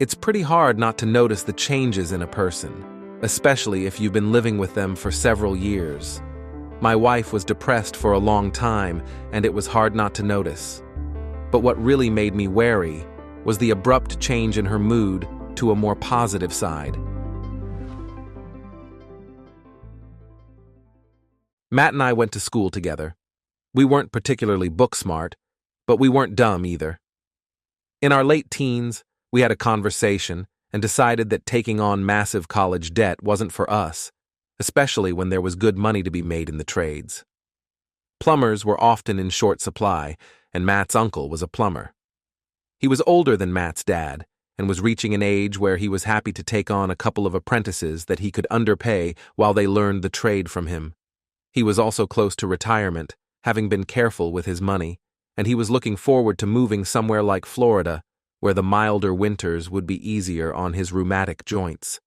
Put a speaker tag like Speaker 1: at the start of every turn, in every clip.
Speaker 1: It's pretty hard not to notice the changes in a person, especially if you've been living with them for several years. My wife was depressed for a long time, and it was hard not to notice. But what really made me wary was the abrupt change in her mood to a more positive side. Matt and I went to school together. We weren't particularly book smart, but we weren't dumb either. In our late teens, we had a conversation and decided that taking on massive college debt wasn't for us, especially when there was good money to be made in the trades. Plumbers were often in short supply, and Matt's uncle was a plumber. He was older than Matt's dad and was reaching an age where he was happy to take on a couple of apprentices that he could underpay while they learned the trade from him. He was also close to retirement, having been careful with his money, and he was looking forward to moving somewhere like Florida, where the milder winters would be easier on his rheumatic joints.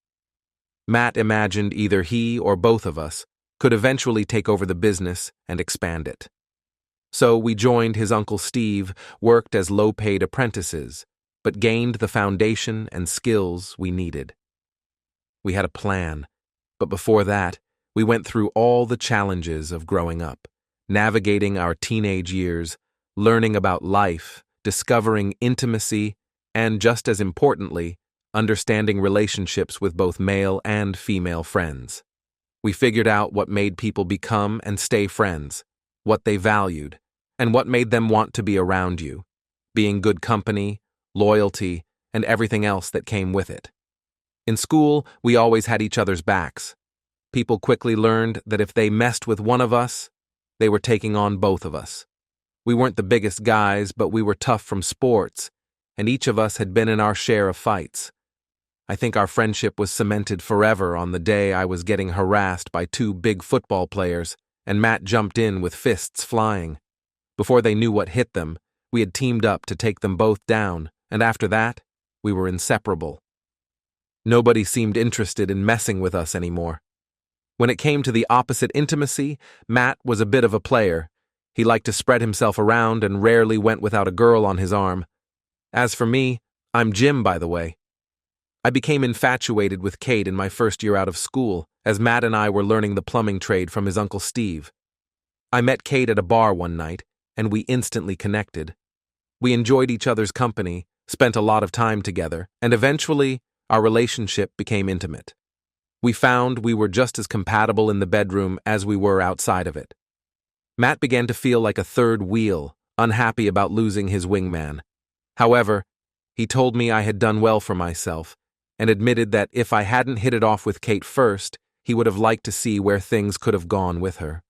Speaker 1: Matt imagined either he or both of us could eventually take over the business and expand it. So we joined his Uncle Steve, worked as low-paid apprentices, but gained the foundation and skills we needed. We had a plan, but before that, we went through all the challenges of growing up, navigating our teenage years, learning about life, discovering intimacy, and just as importantly, understanding relationships with both male and female friends. We figured out what made people become and stay friends, what they valued, and what made them want to be around you, being good company, loyalty, and everything else that came with it. In school, we always had each other's backs. People quickly learned that if they messed with one of us, they were taking on both of us. We weren't the biggest guys, but we were tough from sports, and each of us had been in our share of fights. I think our friendship was cemented forever on the day I was getting harassed by two big football players, and Matt jumped in with fists flying. Before they knew what hit them, we had teamed up to take them both down, and after that, we were inseparable. Nobody seemed interested in messing with us anymore. When it came to the opposite intimacy, Matt was a bit of a player. He liked to spread himself around and rarely went without a girl on his arm. As for me, I'm Jim, by the way. I became infatuated with Kate in my first year out of school, as Matt and I were learning the plumbing trade from his Uncle Steve. I met Kate at a bar one night, and we instantly connected. We enjoyed each other's company, spent a lot of time together, and eventually, our relationship became intimate. We found we were just as compatible in the bedroom as we were outside of it. Matt began to feel like a third wheel, unhappy about losing his wingman. However, he told me I had done well for myself, and admitted that if I hadn't hit it off with Kate first, he would have liked to see where things could have gone with her.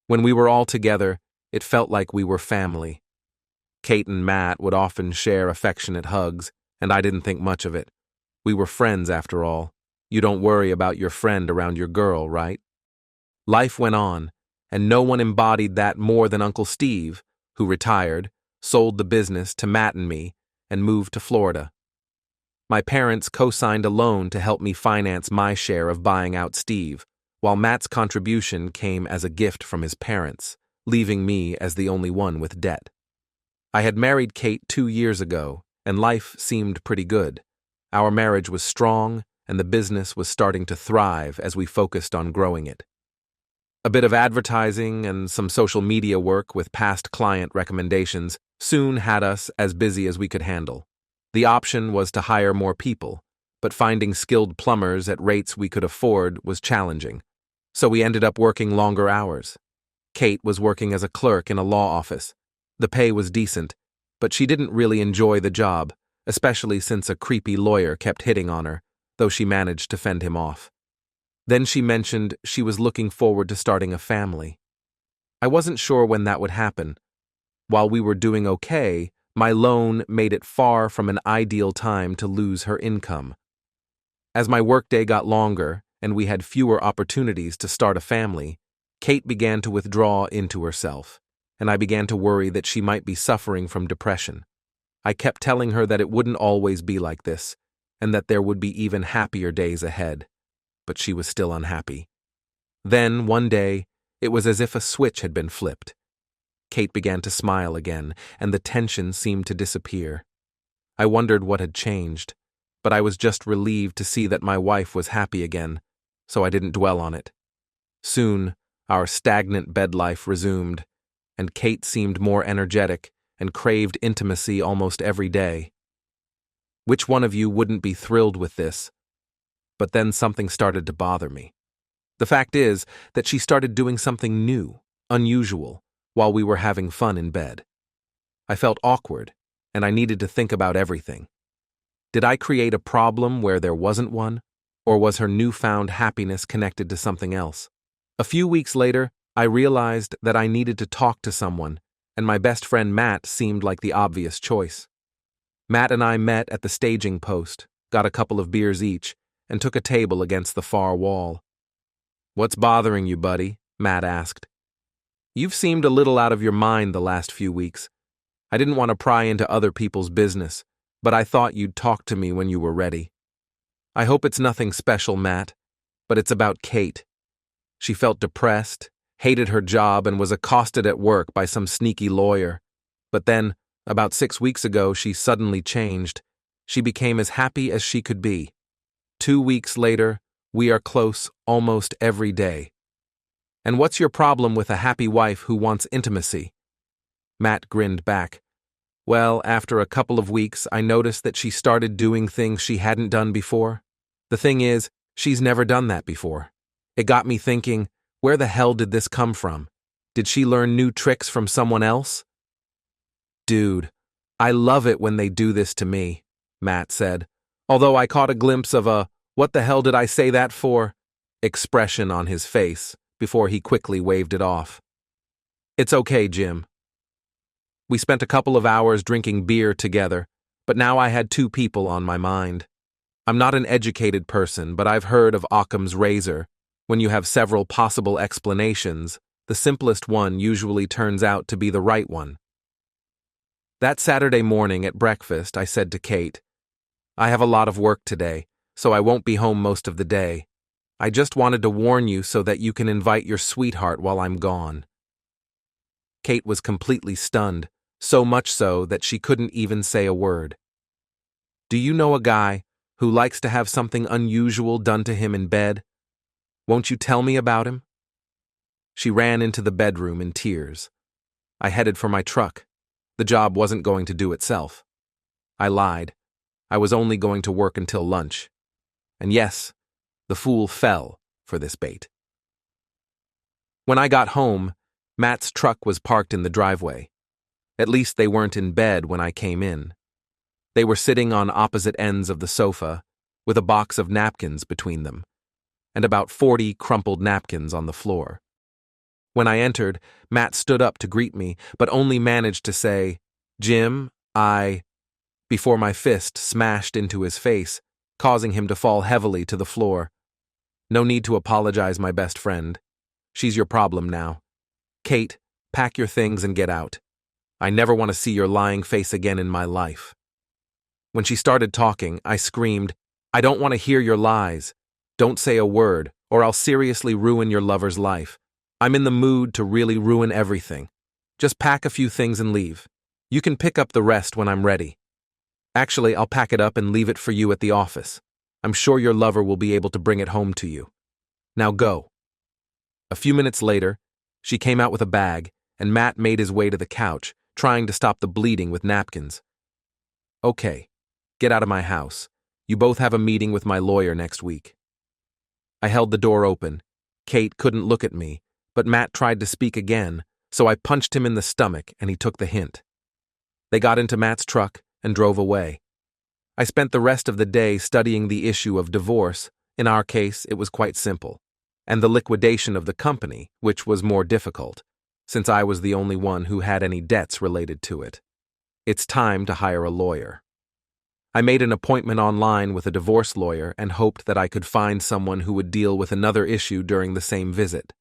Speaker 1: When we were all together, it felt like we were family. Kate and Matt would often share affectionate hugs, and I didn't think much of it. We were friends after all. You don't worry about your friend around your girl, right? Life went on, and no one embodied that more than Uncle Steve, who retired, sold the business to Matt and me, and moved to Florida. My parents co-signed a loan to help me finance my share of buying out Steve, while Matt's contribution came as a gift from his parents, leaving me as the only one with debt. I had married Kate 2 years ago, and life seemed pretty good. Our marriage was strong, and the business was starting to thrive as we focused on growing it. A bit of advertising and some social media work with past client recommendations soon had us as busy as we could handle. The option was to hire more people, but finding skilled plumbers at rates we could afford was challenging, so we ended up working longer hours. Kate was working as a clerk in a law office. The pay was decent, but she didn't really enjoy the job, especially since a creepy lawyer kept hitting on her, though she managed to fend him off. Then she mentioned she was looking forward to starting a family. I wasn't sure when that would happen. While we were doing okay, my loan made it far from an ideal time to lose her income. As my workday got longer and we had fewer opportunities to start a family, Kate began to withdraw into herself, and I began to worry that she might be suffering from depression. I kept telling her that it wouldn't always be like this, and that there would be even happier days ahead, but she was still unhappy. Then, one day, it was as if a switch had been flipped. Kate began to smile again, and the tension seemed to disappear. I wondered what had changed, but I was just relieved to see that my wife was happy again, so I didn't dwell on it. Soon, our stagnant bed life resumed, and Kate seemed more energetic and craved intimacy almost every day. Which one of you wouldn't be thrilled with this? But then something started to bother me. The fact is that she started doing something new, unusual, while we were having fun in bed. I felt awkward, and I needed to think about everything. Did I create a problem where there wasn't one, or was her newfound happiness connected to something else? A few weeks later, I realized that I needed to talk to someone, and my best friend Matt seemed like the obvious choice. Matt and I met at the staging post, got a couple of beers each, and took a table against the far wall. "What's bothering you, buddy?" Matt asked. "You've seemed a little out of your mind the last few weeks. I didn't want to pry into other people's business, but I thought you'd talk to me when you were ready. I hope it's nothing special, Matt, but it's about Kate. She felt depressed, hated her job, and was accosted at work by some sneaky lawyer. But then, about 6 weeks ago, she suddenly changed. She became as happy as she could be. 2 weeks later, we are close almost every day. And what's your problem with a happy wife who wants intimacy?" Matt grinned back. "Well, after a couple of weeks, I noticed that she started doing things she hadn't done before. The thing is, she's never done that before. It got me thinking, where the hell did this come from? Did she learn new tricks from someone else?" "Dude, I love it when they do this to me," Matt said, although I caught a glimpse of a "what the hell did I say that for?" expression on his face before he quickly waved it off. "It's okay, Jim." We spent a couple of hours drinking beer together, but now I had two people on my mind. I'm not an educated person, but I've heard of Occam's razor. When you have several possible explanations, the simplest one usually turns out to be the right one. That Saturday morning at breakfast, I said to Kate, "I have a lot of work today, so I won't be home most of the day. I just wanted to warn you so that you can invite your sweetheart while I'm gone." Kate was completely stunned, so much so that she couldn't even say a word. "Do you know a guy who likes to have something unusual done to him in bed? Won't you tell me about him?" She ran into the bedroom in tears. I headed for my truck. The job wasn't going to do itself. I lied. I was only going to work until lunch. And yes, the fool fell for this bait. When I got home, Matt's truck was parked in the driveway. At least they weren't in bed when I came in. They were sitting on opposite ends of the sofa, with a box of napkins between them, and about 40 crumpled napkins on the floor. When I entered, Matt stood up to greet me, but only managed to say, "Jim, before my fist smashed into his face, causing him to fall heavily to the floor. "No need to apologize, my best friend. She's your problem now. Kate, pack your things and get out. I never want to see your lying face again in my life." When she started talking, I screamed, "I don't want to hear your lies. Don't say a word, or I'll seriously ruin your lover's life. I'm in the mood to really ruin everything. Just pack a few things and leave. You can pick up the rest when I'm ready. Actually, I'll pack it up and leave it for you at the office. I'm sure your lover will be able to bring it home to you. Now go." A few minutes later, she came out with a bag, and Matt made his way to the couch, trying to stop the bleeding with napkins. "Okay, get out of my house. You both have a meeting with my lawyer next week." I held the door open. Kate couldn't look at me, but Matt tried to speak again, so I punched him in the stomach and he took the hint. They got into Matt's truck and drove away. I spent the rest of the day studying the issue of divorce. In our case, it was quite simple, and the liquidation of the company, which was more difficult, since I was the only one who had any debts related to it. It's time to hire a lawyer. I made an appointment online with a divorce lawyer and hoped that I could find someone who would deal with another issue during the same visit.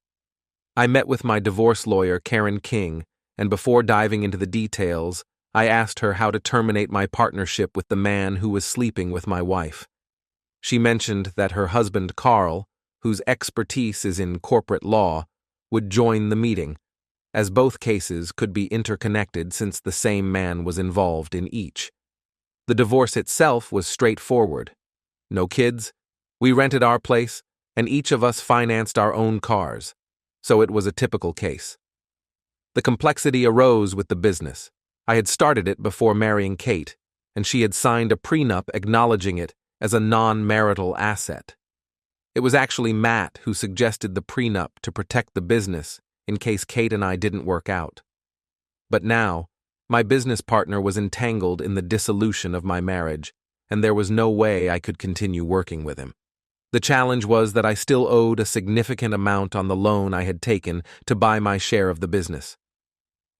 Speaker 1: I met with my divorce lawyer, Karen King, and before diving into the details, I asked her how to terminate my partnership with the man who was sleeping with my wife. She mentioned that her husband, Carl, whose expertise is in corporate law, would join the meeting, as both cases could be interconnected since the same man was involved in each. The divorce itself was straightforward. No kids, we rented our place, and each of us financed our own cars, so it was a typical case. The complexity arose with the business. I had started it before marrying Kate, and she had signed a prenup acknowledging it as a non-marital asset. It was actually Matt who suggested the prenup to protect the business in case Kate and I didn't work out. But now, my business partner was entangled in the dissolution of my marriage, and there was no way I could continue working with him. The challenge was that I still owed a significant amount on the loan I had taken to buy my share of the business.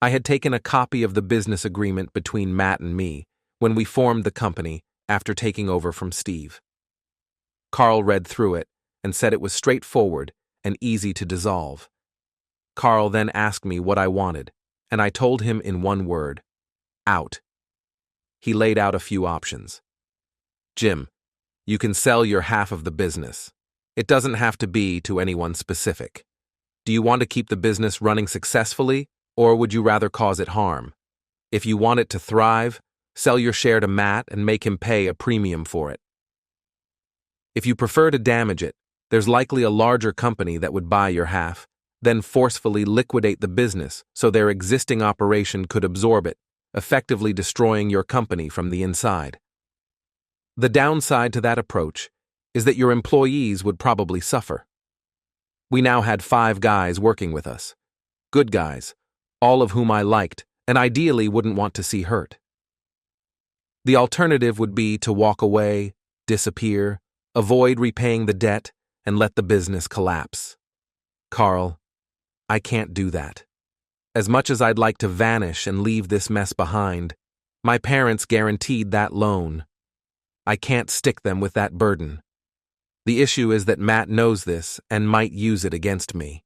Speaker 1: I had taken a copy of the business agreement between Matt and me when we formed the company after taking over from Steve. Carl read through it and said it was straightforward and easy to dissolve. Carl then asked me what I wanted, and I told him in one word: out. He laid out a few options. Jim, you can sell your half of the business. It doesn't have to be to anyone specific. Do you want to keep the business running successfully, or would you rather cause it harm? If you want it to thrive, sell your share to Matt and make him pay a premium for it. If you prefer to damage it, there's likely a larger company that would buy your half, then forcefully liquidate the business so their existing operation could absorb it, effectively destroying your company from the inside. The downside to that approach is that your employees would probably suffer. We now had 5 guys working with us. Good guys, all of whom I liked and ideally wouldn't want to see hurt. The alternative would be to walk away, disappear, avoid repaying the debt, and let the business collapse. Carl, I can't do that. As much as I'd like to vanish and leave this mess behind, my parents guaranteed that loan. I can't stick them with that burden. The issue is that Matt knows this and might use it against me.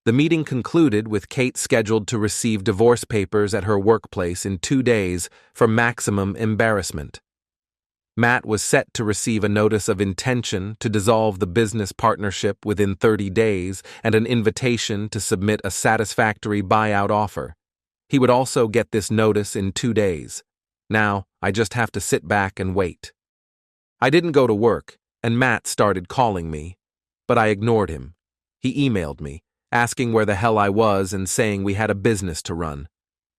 Speaker 1: The meeting concluded with Kate scheduled to receive divorce papers at her workplace in 2 days for maximum embarrassment. Matt was set to receive a notice of intention to dissolve the business partnership within 30 days and an invitation to submit a satisfactory buyout offer. He would also get this notice in 2 days. Now, I just have to sit back and wait. I didn't go to work, and Matt started calling me, but I ignored him. He emailed me, asking where the hell I was and saying we had a business to run.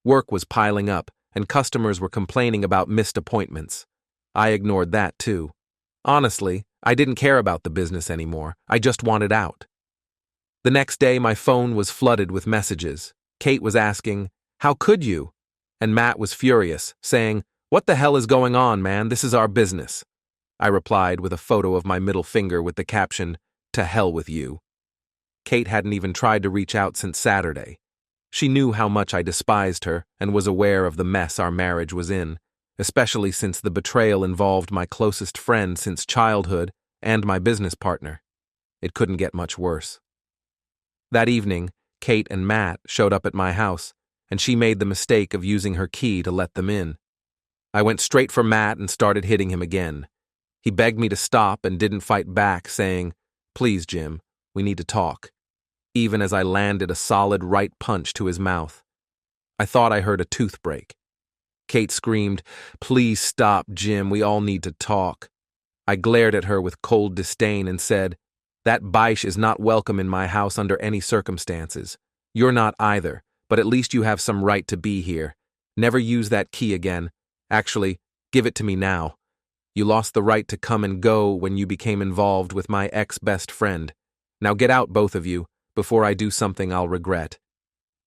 Speaker 1: Work was piling up, and customers were complaining about missed appointments. I ignored that too. Honestly, I didn't care about the business anymore. I just wanted out. The next day, my phone was flooded with messages. Kate was asking, "How could you?" And Matt was furious, saying, "What the hell is going on, man? This is our business." I replied with a photo of my middle finger with the caption, "To hell with you." Kate hadn't even tried to reach out since Saturday. She knew how much I despised her and was aware of the mess our marriage was in, especially since the betrayal involved my closest friend since childhood and my business partner. It couldn't get much worse. That evening, Kate and Matt showed up at my house, and she made the mistake of using her key to let them in. I went straight for Matt and started hitting him again. He begged me to stop and didn't fight back, saying, "Please, Jim, we need to talk," even as I landed a solid right punch to his mouth. I thought I heard a tooth break. Kate screamed, "Please stop, Jim, we all need to talk." I glared at her with cold disdain and said, "That biche is not welcome in my house under any circumstances. You're not either, but at least you have some right to be here. Never use that key again. Actually, give it to me now. You lost the right to come and go when you became involved with my ex-best friend. Now get out, both of you, before I do something I'll regret.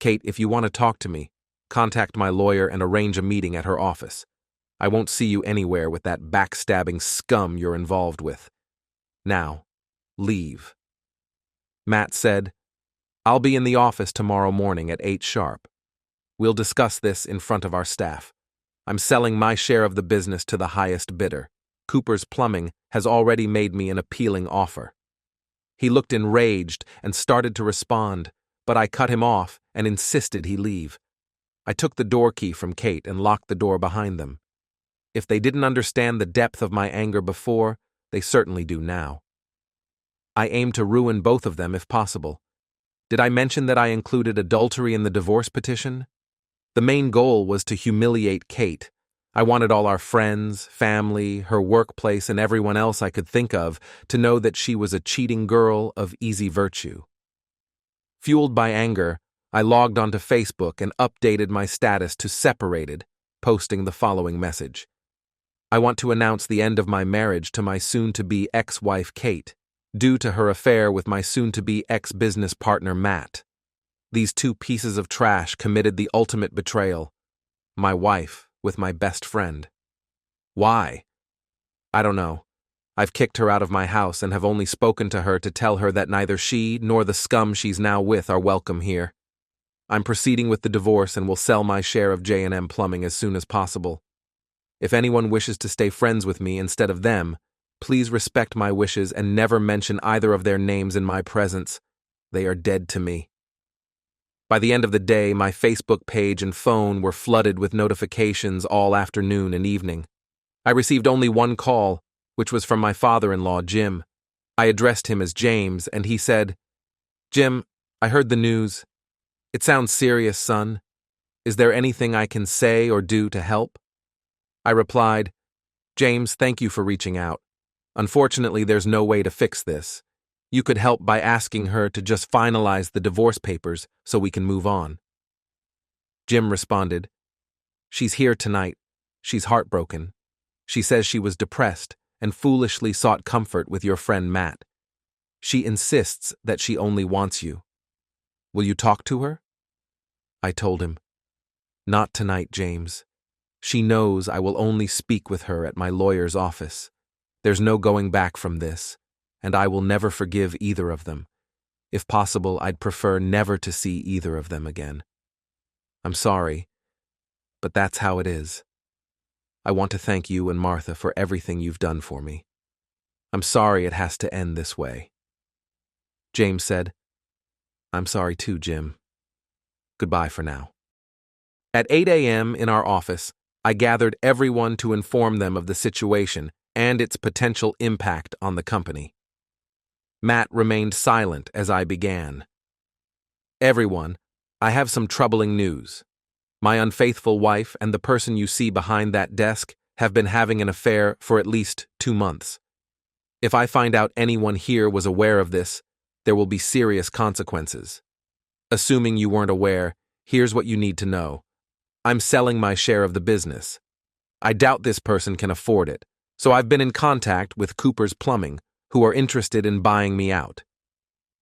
Speaker 1: Kate, if you want to talk to me, contact my lawyer and arrange a meeting at her office. I won't see you anywhere with that backstabbing scum you're involved with. Now, leave." Matt said, "I'll be in the office tomorrow morning at 8 sharp. We'll discuss this in front of our staff. I'm selling my share of the business to the highest bidder. Cooper's Plumbing has already made me an appealing offer." He looked enraged and started to respond, but I cut him off and insisted he leave. I took the door key from Kate and locked the door behind them. If they didn't understand the depth of my anger before, they certainly do now. I aimed to ruin both of them if possible. Did I mention that I included adultery in the divorce petition? The main goal was to humiliate Kate, I wanted all our friends, family, her workplace, and everyone else I could think of to know that she was a cheating girl of easy virtue. Fueled by anger, I logged onto Facebook and updated my status to separated, posting the following message. I want to announce the end of my marriage to my soon-to-be ex-wife Kate, due to her affair with my soon-to-be ex-business partner Matt. These two pieces of trash committed the ultimate betrayal. My wife with my best friend. Why? I don't know. I've kicked her out of my house and have only spoken to her to tell her that neither she nor the scum she's now with are welcome here. I'm proceeding with the divorce and will sell my share of J&M Plumbing as soon as possible. If anyone wishes to stay friends with me instead of them, please respect my wishes and never mention either of their names in my presence. They are dead to me. By the end of the day, my Facebook page and phone were flooded with notifications all afternoon and evening. I received only one call, which was from my father-in-law, Jim. I addressed him as James, and he said, "Jim, I heard the news. It sounds serious, son. Is there anything I can say or do to help?" I replied, "James, thank you for reaching out. Unfortunately, there's no way to fix this. You could help by asking her to just finalize the divorce papers so we can move on." Jim responded, "She's here tonight. She's heartbroken. She says she was depressed and foolishly sought comfort with your friend Matt. She insists that she only wants you. Will you talk to her?" I told him, "Not tonight, James. She knows I will only speak with her at my lawyer's office. There's no going back from this, and I will never forgive either of them. If possible, I'd prefer never to see either of them again. I'm sorry, but that's how it is. I want to thank you and Martha for everything you've done for me. I'm sorry it has to end this way." James said, "I'm sorry too, Jim. Goodbye for now." At 8 a.m. in our office, I gathered everyone to inform them of the situation and its potential impact on the company. Matt remained silent as I began. "Everyone, I have some troubling news. My unfaithful wife and the person you see behind that desk have been having an affair for at least 2 months. If I find out anyone here was aware of this, there will be serious consequences. Assuming you weren't aware, here's what you need to know. I'm selling my share of the business. I doubt this person can afford it, so I've been in contact with Cooper's Plumbing, who are interested in buying me out.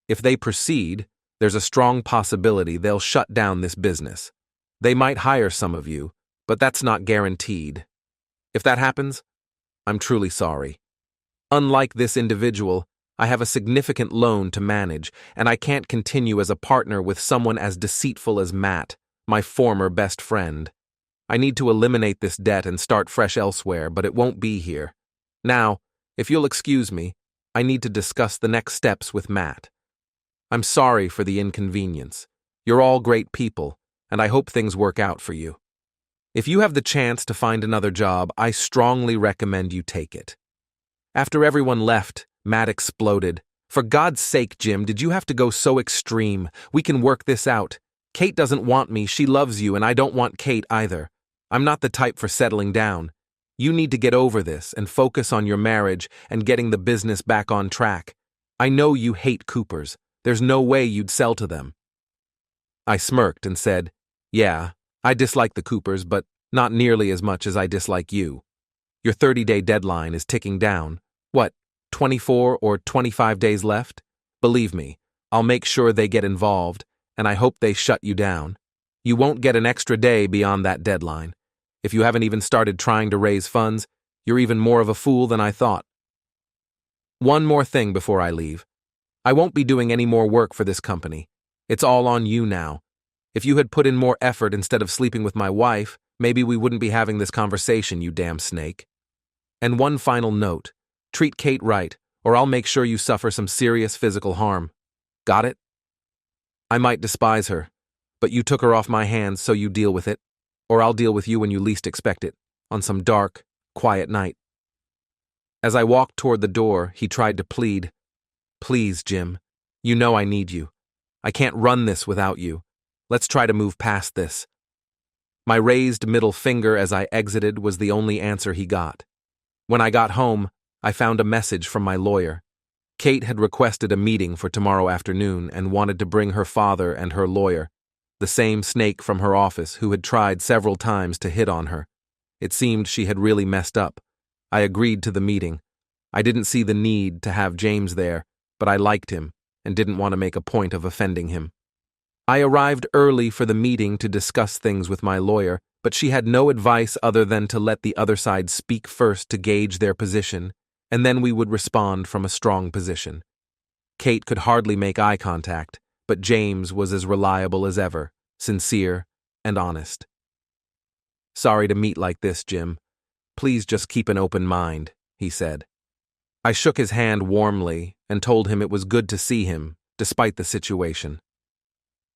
Speaker 1: If they proceed, there's a strong possibility they'll shut down this business. They might hire some of you, but that's not guaranteed. If that happens, I'm truly sorry. Unlike this individual, I have a significant loan to manage, and I can't continue as a partner with someone as deceitful as Matt, my former best friend. I need to eliminate this debt and start fresh elsewhere, but it won't be here. Now, if you'll excuse me, I need to discuss the next steps with Matt. I'm sorry for the inconvenience. You're all great people, and I hope things work out for you. If you have the chance to find another job, I strongly recommend you take it." After everyone left, Matt exploded. "For God's sake, Jim, did you have to go so extreme? We can work this out. Kate doesn't want me, she loves you, and I don't want Kate either. I'm not the type for settling down. You need to get over this and focus on your marriage and getting the business back on track. I know you hate Coopers. There's no way you'd sell to them." I smirked and said, "Yeah, I dislike the Coopers, but not nearly as much as I dislike you. Your 30-day deadline is ticking down. What, 24 or 25 days left? Believe me, I'll make sure they get involved, and I hope they shut you down. You won't get an extra day beyond that deadline. If you haven't even started trying to raise funds, you're even more of a fool than I thought. One more thing before I leave. I won't be doing any more work for this company. It's all on you now. If you had put in more effort instead of sleeping with my wife, maybe we wouldn't be having this conversation, you damn snake. And one final note. Treat Kate right, or I'll make sure you suffer some serious physical harm. Got it? I might despise her, but you took her off my hands, so you deal with it, or I'll deal with you when you least expect it, on some dark, quiet night." As I walked toward the door, he tried to plead. "Please, Jim, you know I need you. I can't run this without you. Let's try to move past this." My raised middle finger as I exited was the only answer he got. When I got home, I found a message from my lawyer. Kate had requested a meeting for tomorrow afternoon and wanted to bring her father and her lawyer, the same snake from her office who had tried several times to hit on her. It seemed she had really messed up. I agreed to the meeting. I didn't see the need to have James there, but I liked him and didn't want to make a point of offending him. I arrived early for the meeting to discuss things with my lawyer, but she had no advice other than to let the other side speak first to gauge their position, and then we would respond from a strong position. Kate could hardly make eye contact, but James was as reliable as ever, sincere and honest. "Sorry to meet like this, Jim. Please just keep an open mind," he said. I shook his hand warmly and told him it was good to see him, despite the situation.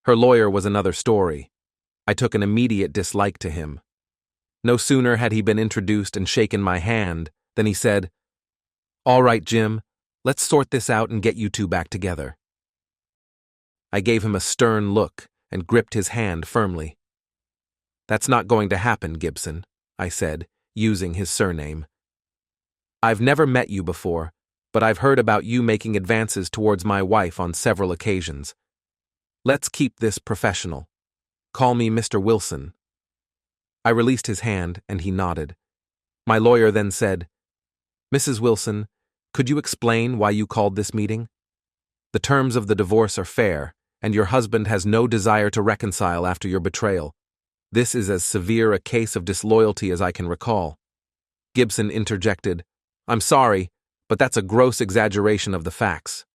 Speaker 1: Her lawyer was another story. I took an immediate dislike to him. No sooner had he been introduced and shaken my hand than he said, "All right, Jim, let's sort this out and get you two back together." I gave him a stern look and gripped his hand firmly. "That's not going to happen, Gibson," I said, using his surname. "I've never met you before, but I've heard about you making advances towards my wife on several occasions. Let's keep this professional. Call me Mr. Wilson." I released his hand, and he nodded. My lawyer then said, "Mrs. Wilson, could you explain why you called this meeting? The terms of the divorce are fair, and your husband has no desire to reconcile after your betrayal. This is as severe a case of disloyalty as I can recall." Gibson interjected, "I'm sorry, but that's a gross exaggeration of the facts."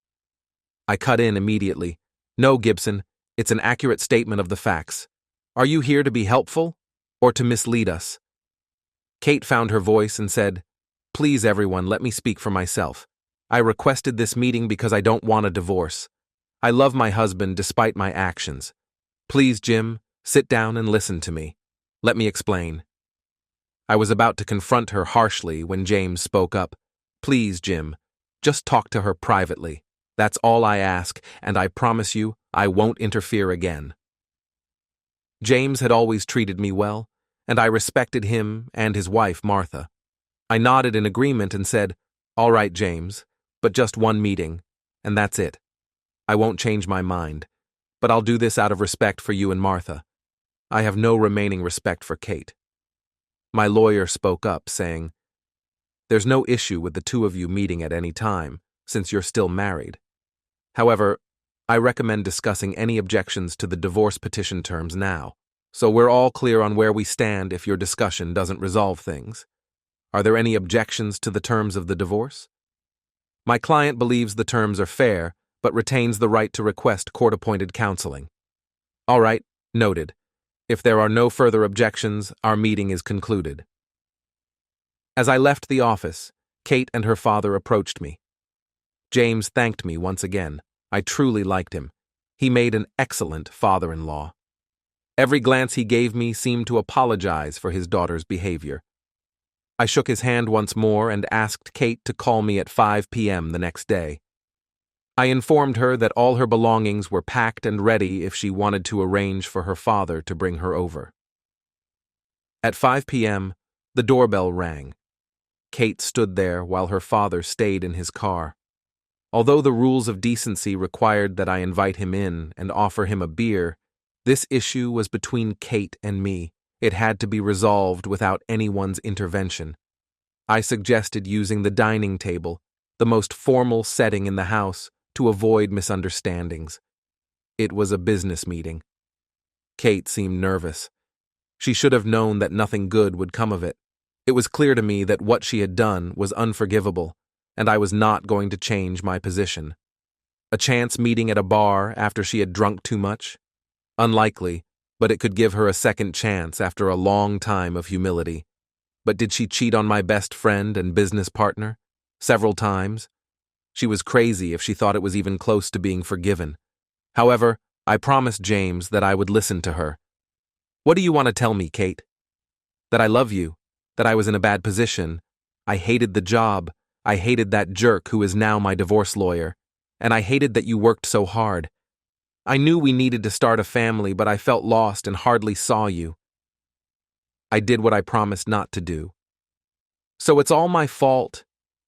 Speaker 1: I cut in immediately. "No, Gibson, it's an accurate statement of the facts. Are you here to be helpful or to mislead us?" Kate found her voice and said, "Please, everyone, let me speak for myself. I requested this meeting because I don't want a divorce. I love my husband despite my actions. Please, Jim, sit down and listen to me. Let me explain." I was about to confront her harshly when James spoke up. "Please, Jim, just talk to her privately. That's all I ask, and I promise you I won't interfere again." James had always treated me well, and I respected him and his wife, Martha. I nodded in agreement and said, "All right, James, but just one meeting, and that's it. I won't change my mind, but I'll do this out of respect for you and Martha. I have no remaining respect for Kate." My lawyer spoke up, saying, "There's no issue with the two of you meeting at any time, since you're still married. However, I recommend discussing any objections to the divorce petition terms now, so we're all clear on where we stand if your discussion doesn't resolve things. Are there any objections to the terms of the divorce? My client believes the terms are fair, but retains the right to request court-appointed counseling." "All right, noted. If there are no further objections, our meeting is concluded." As I left the office, Kate and her father approached me. James thanked me once again. I truly liked him. He made an excellent father-in-law. Every glance he gave me seemed to apologize for his daughter's behavior. I shook his hand once more and asked Kate to call me at 5 p.m. the next day. I informed her that all her belongings were packed and ready if she wanted to arrange for her father to bring her over. At 5 p.m., the doorbell rang. Kate stood there while her father stayed in his car. Although the rules of decency required that I invite him in and offer him a beer, this issue was between Kate and me. It had to be resolved without anyone's intervention. I suggested using the dining table, the most formal setting in the house, to avoid misunderstandings. It was a business meeting. Kate seemed nervous. She should have known that nothing good would come of it. It was clear to me that what she had done was unforgivable, and I was not going to change my position. A chance meeting at a bar after she had drunk too much? Unlikely, but it could give her a second chance after a long time of humility. But did she cheat on my best friend and business partner? Several times? She was crazy if she thought it was even close to being forgiven. However, I promised James that I would listen to her. "What do you want to tell me, Kate?" "That I love you, that I was in a bad position. I hated the job. I hated that jerk who is now my divorce lawyer. And I hated that you worked so hard. I knew we needed to start a family, but I felt lost and hardly saw you. I did what I promised not to do. So it's all my fault,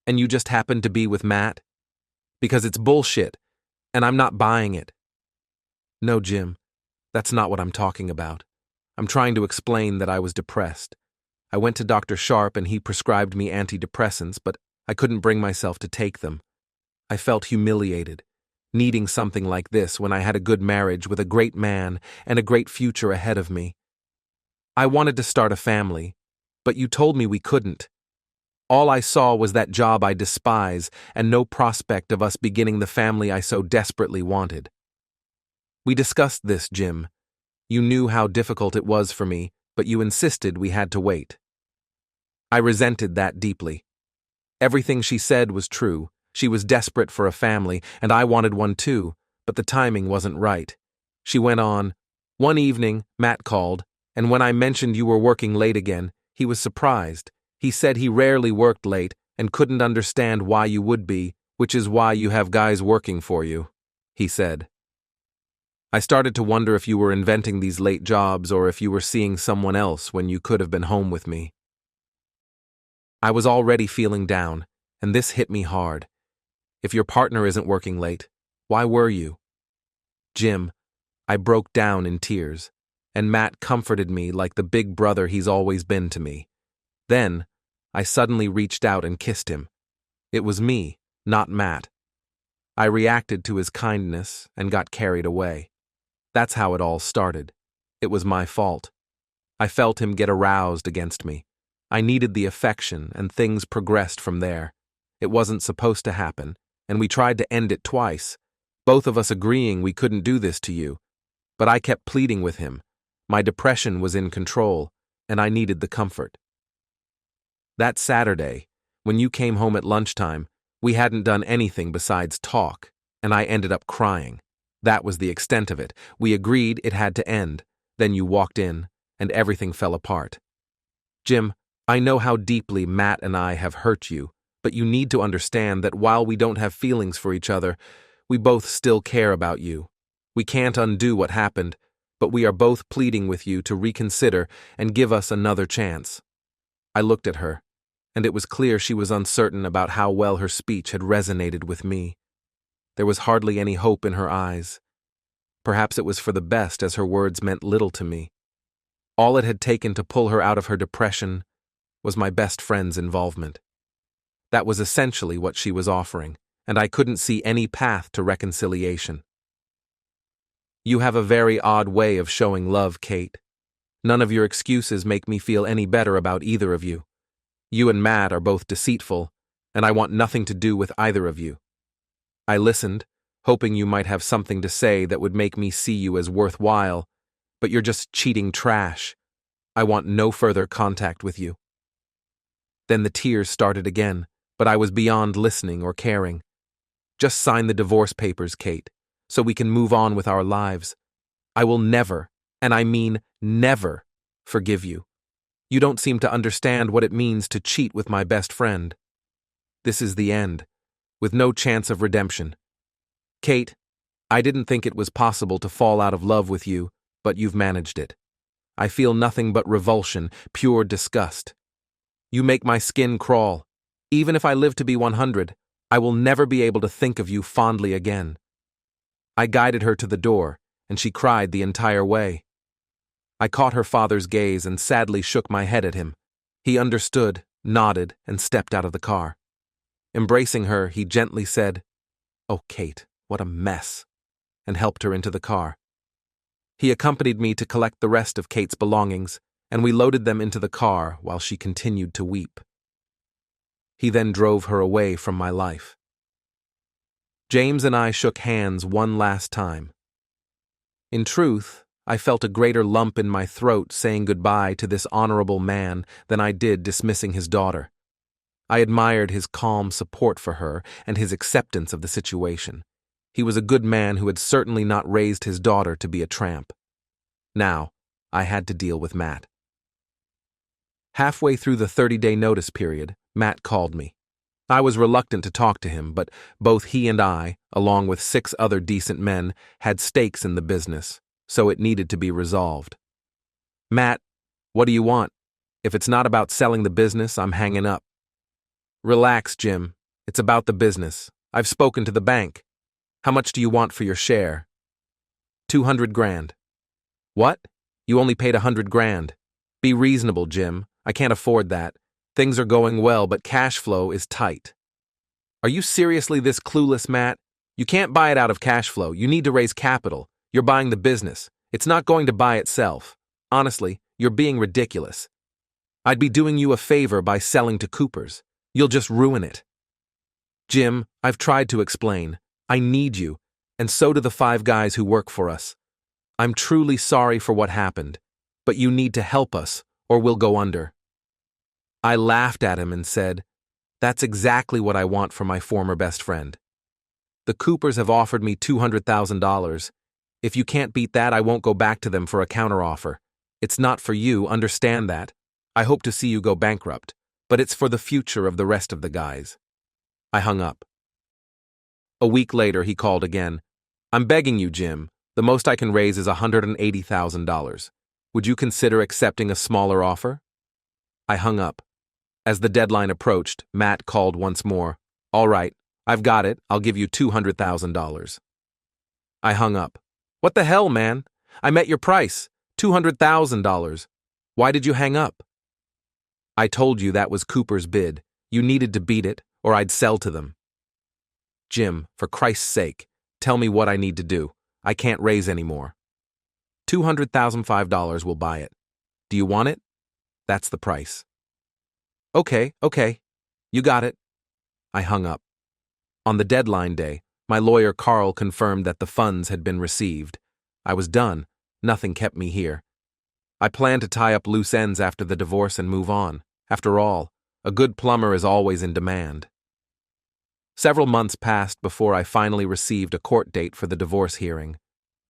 Speaker 1: and you just happened to be with Matt? Because it's bullshit, and I'm not buying it. No, Jim, that's not what I'm talking about. I'm trying to explain that I was depressed. I went to Dr. Sharp and he prescribed me antidepressants, but I couldn't bring myself to take them. I felt humiliated, needing something like this when I had a good marriage with a great man and a great future ahead of me. I wanted to start a family, but you told me we couldn't. All I saw was that job I despise and no prospect of us beginning the family I so desperately wanted. We discussed this, Jim. You knew how difficult it was for me, but you insisted we had to wait. I resented that deeply. Everything she said was true. She was desperate for a family, and I wanted one too, but the timing wasn't right. She went on, "One evening, Matt called, and when I mentioned you were working late again, he was surprised. He said he rarely worked late and couldn't understand why you would be, which is why you have guys working for you," he said. I started to wonder if you were inventing these late jobs or if you were seeing someone else when you could have been home with me. I was already feeling down, and this hit me hard. If your partner isn't working late, why were you? Jim, I broke down in tears, and Matt comforted me like the big brother he's always been to me. Then, I suddenly reached out and kissed him. It was me, not Matt. I reacted to his kindness and got carried away. That's how it all started. It was my fault. I felt him get aroused against me. I needed the affection, and things progressed from there. It wasn't supposed to happen, and we tried to end it twice, both of us agreeing we couldn't do this to you. But I kept pleading with him. My depression was in control, and I needed the comfort. That Saturday, when you came home at lunchtime, we hadn't done anything besides talk, and I ended up crying. That was the extent of it. We agreed it had to end. Then you walked in, and everything fell apart. Jim, I know how deeply Matt and I have hurt you, but you need to understand that while we don't have feelings for each other, we both still care about you. We can't undo what happened, but we are both pleading with you to reconsider and give us another chance. I looked at her, and it was clear she was uncertain about how well her speech had resonated with me. There was hardly any hope in her eyes. Perhaps it was for the best, as her words meant little to me. All it had taken to pull her out of her depression was my best friend's involvement. That was essentially what she was offering, and I couldn't see any path to reconciliation. You have a very odd way of showing love, Kate. None of your excuses make me feel any better about either of you. You and Matt are both deceitful, and I want nothing to do with either of you. I listened, hoping you might have something to say that would make me see you as worthwhile, but you're just cheating trash. I want no further contact with you. Then the tears started again, but I was beyond listening or caring. Just sign the divorce papers, Kate, so we can move on with our lives. I will never, and I mean never, forgive you. You don't seem to understand what it means to cheat with my best friend. This is the end, with no chance of redemption. Kate, I didn't think it was possible to fall out of love with you, but you've managed it. I feel nothing but revulsion, pure disgust. You make my skin crawl. Even if I live to be 100, I will never be able to think of you fondly again. I guided her to the door, and she cried the entire way. I caught her father's gaze and sadly shook my head at him. He understood, nodded, and stepped out of the car. Embracing her, he gently said, "Oh, Kate, what a mess," and helped her into the car. He accompanied me to collect the rest of Kate's belongings, and we loaded them into the car while she continued to weep. He then drove her away from my life. James and I shook hands one last time. In truth, I felt a greater lump in my throat saying goodbye to this honorable man than I did dismissing his daughter. I admired his calm support for her and his acceptance of the situation. He was a good man who had certainly not raised his daughter to be a tramp. Now, I had to deal with Matt. Halfway through the 30-day notice period, Matt called me. I was reluctant to talk to him, but both he and I, along with 6 other decent men, had stakes in the business, so it needed to be resolved. "Matt, what do you want?" If it's not about selling the business, I'm hanging up. Relax, Jim. It's about the business. I've spoken to the bank. How much do you want for your share? 200 grand. What? You only paid 100 grand. Be reasonable, Jim. I can't afford that. Things are going well, but cash flow is tight. Are you seriously this clueless, Matt? You can't buy it out of cash flow. You need to raise capital. You're buying the business. It's not going to buy itself. Honestly, you're being ridiculous. I'd be doing you a favor by selling to Cooper's. You'll just ruin it. Jim, I've tried to explain. I need you, and so do the 5 guys who work for us. I'm truly sorry for what happened, but you need to help us, or we'll go under. I laughed at him and said, that's exactly what I want for my former best friend. The Coopers have offered me $200,000. If you can't beat that, I won't go back to them for a counteroffer. It's not for you, understand that. I hope to see you go bankrupt, but it's for the future of the rest of the guys. I hung up. A week later, he called again. I'm begging you, Jim. The most I can raise is $180,000. Would you consider accepting a smaller offer? I hung up. As the deadline approached, Matt called once more. All right, I've got it. I'll give you $200,000. I hung up. What the hell, man? I met your price. $200,000. Why did you hang up? I told you that was Cooper's bid. You needed to beat it, or I'd sell to them. Jim, for Christ's sake, tell me what I need to do. I can't raise any more. $200,005 will buy it. Do you want it? That's the price. Okay. You got it. I hung up. On the deadline day, my lawyer Carl confirmed that the funds had been received. I was done. Nothing kept me here. I planned to tie up loose ends after the divorce and move on. After all, a good plumber is always in demand. Several months passed before I finally received a court date for the divorce hearing.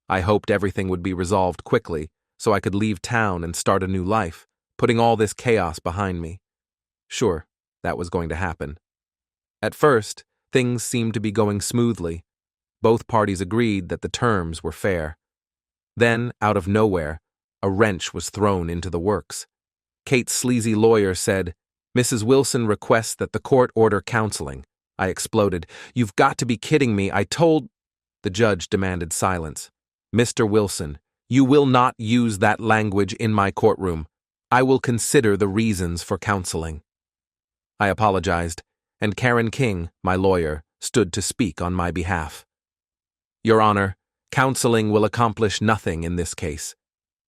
Speaker 1: I hoped everything would be resolved quickly so I could leave town and start a new life, putting all this chaos behind me. Sure, that was going to happen. At first, things seemed to be going smoothly. Both parties agreed that the terms were fair. Then, out of nowhere, a wrench was thrown into the works. Kate's sleazy lawyer said, Mrs. Wilson requests that the court order counseling. I exploded. You've got to be kidding me. I told... The judge demanded silence. Mr. Wilson, you will not use that language in my courtroom. I will consider the reasons for counseling. I apologized, and Karen King, my lawyer, stood to speak on my behalf. Your Honor, counseling will accomplish nothing in this case.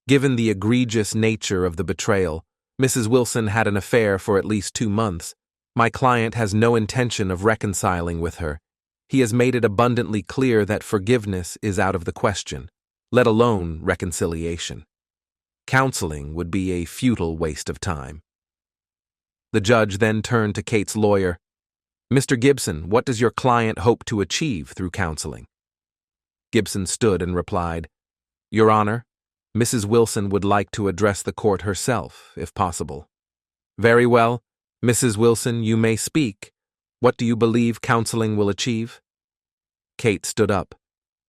Speaker 1: Given the egregious nature of the betrayal, Mrs. Wilson had an affair for at least 2 months. My client has no intention of reconciling with her. He has made it abundantly clear that forgiveness is out of the question, let alone reconciliation. Counseling would be a futile waste of time. The judge then turned to Kate's lawyer. Mr. Gibson, what does your client hope to achieve through counseling? Gibson stood and replied, Your Honor, Mrs. Wilson would like to address the court herself, if possible. Very well. Mrs. Wilson, you may speak. What do you believe counseling will achieve? Kate stood up.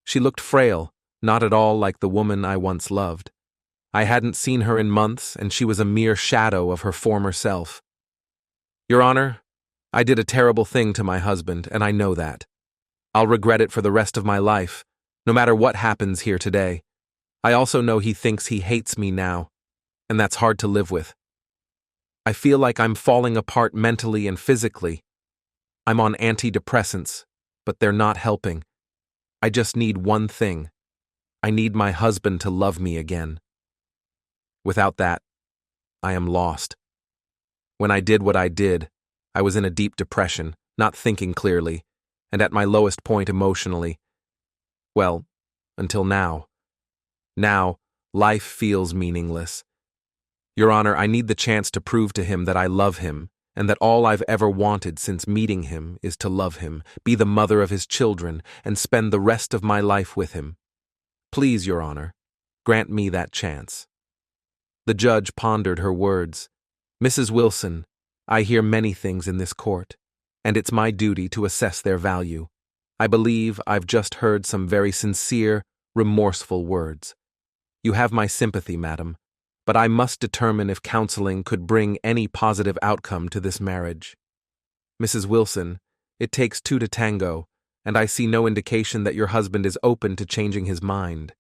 Speaker 1: She looked frail, not at all like the woman I once loved. I hadn't seen her in months, and she was a mere shadow of her former self. Your Honor, I did a terrible thing to my husband, and I know that. I'll regret it for the rest of my life, no matter what happens here today. I also know he thinks he hates me now, and that's hard to live with. I feel like I'm falling apart mentally and physically. I'm on antidepressants, but they're not helping. I just need one thing. I need my husband to love me again. Without that, I am lost. When I did what I did, I was in a deep depression, not thinking clearly, and at my lowest point emotionally. Well, until now. Now, life feels meaningless. Your Honor, I need the chance to prove to him that I love him, and that all I've ever wanted since meeting him is to love him, be the mother of his children, and spend the rest of my life with him. Please, Your Honor, grant me that chance. The judge pondered her words. Mrs. Wilson, I hear many things in this court, and it's my duty to assess their value. I believe I've just heard some very sincere, remorseful words. You have my sympathy, madam, but I must determine if counseling could bring any positive outcome to this marriage. Mrs. Wilson, it takes two to tango, and I see no indication that your husband is open to changing his mind.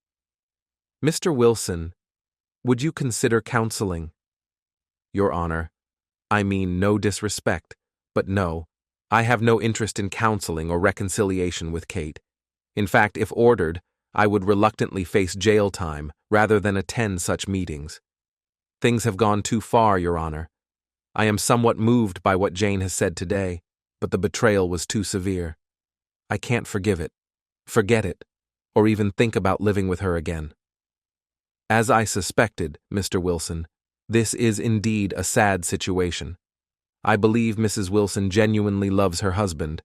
Speaker 1: Mr. Wilson, would you consider counseling? Your Honor, I mean no disrespect, but no, I have no interest in counseling or reconciliation with Kate. In fact, if ordered, I would reluctantly face jail time rather than attend such meetings. Things have gone too far, Your Honor. I am somewhat moved by what Jane has said today, but the betrayal was too severe. I can't forgive it, forget it, or even think about living with her again. As I suspected, Mr. Wilson, this is indeed a sad situation. I believe Mrs. Wilson genuinely loves her husband,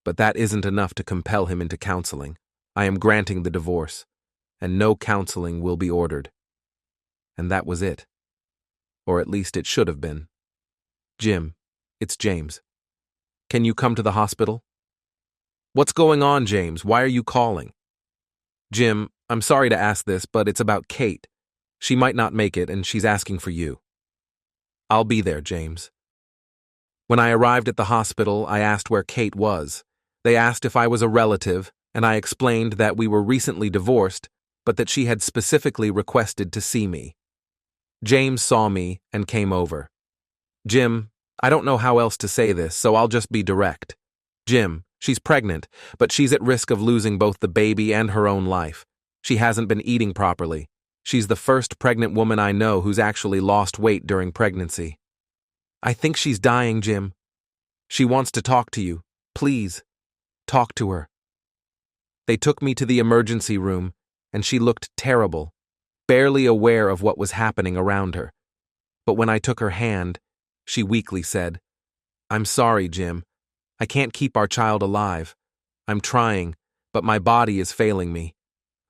Speaker 1: but that isn't enough to compel him into counseling. I am granting the divorce, and no counseling will be ordered. And that was it. Or at least it should have been. Jim, it's James. Can you come to the hospital? What's going on, James? Why are you calling? Jim, I'm sorry to ask this, but it's about Kate. She might not make it, and she's asking for you. I'll be there, James. When I arrived at the hospital, I asked where Kate was. They asked if I was a relative, and I explained that we were recently divorced, but that she had specifically requested to see me. James saw me and came over. Jim, I don't know how else to say this, so I'll just be direct. Jim, she's pregnant, but she's at risk of losing both the baby and her own life. She hasn't been eating properly. She's the first pregnant woman I know who's actually lost weight during pregnancy. I think she's dying, Jim. She wants to talk to you. Please, talk to her. They took me to the emergency room, and she looked terrible, barely aware of what was happening around her. But when I took her hand, she weakly said, "I'm sorry, Jim. I can't keep our child alive. I'm trying, but my body is failing me.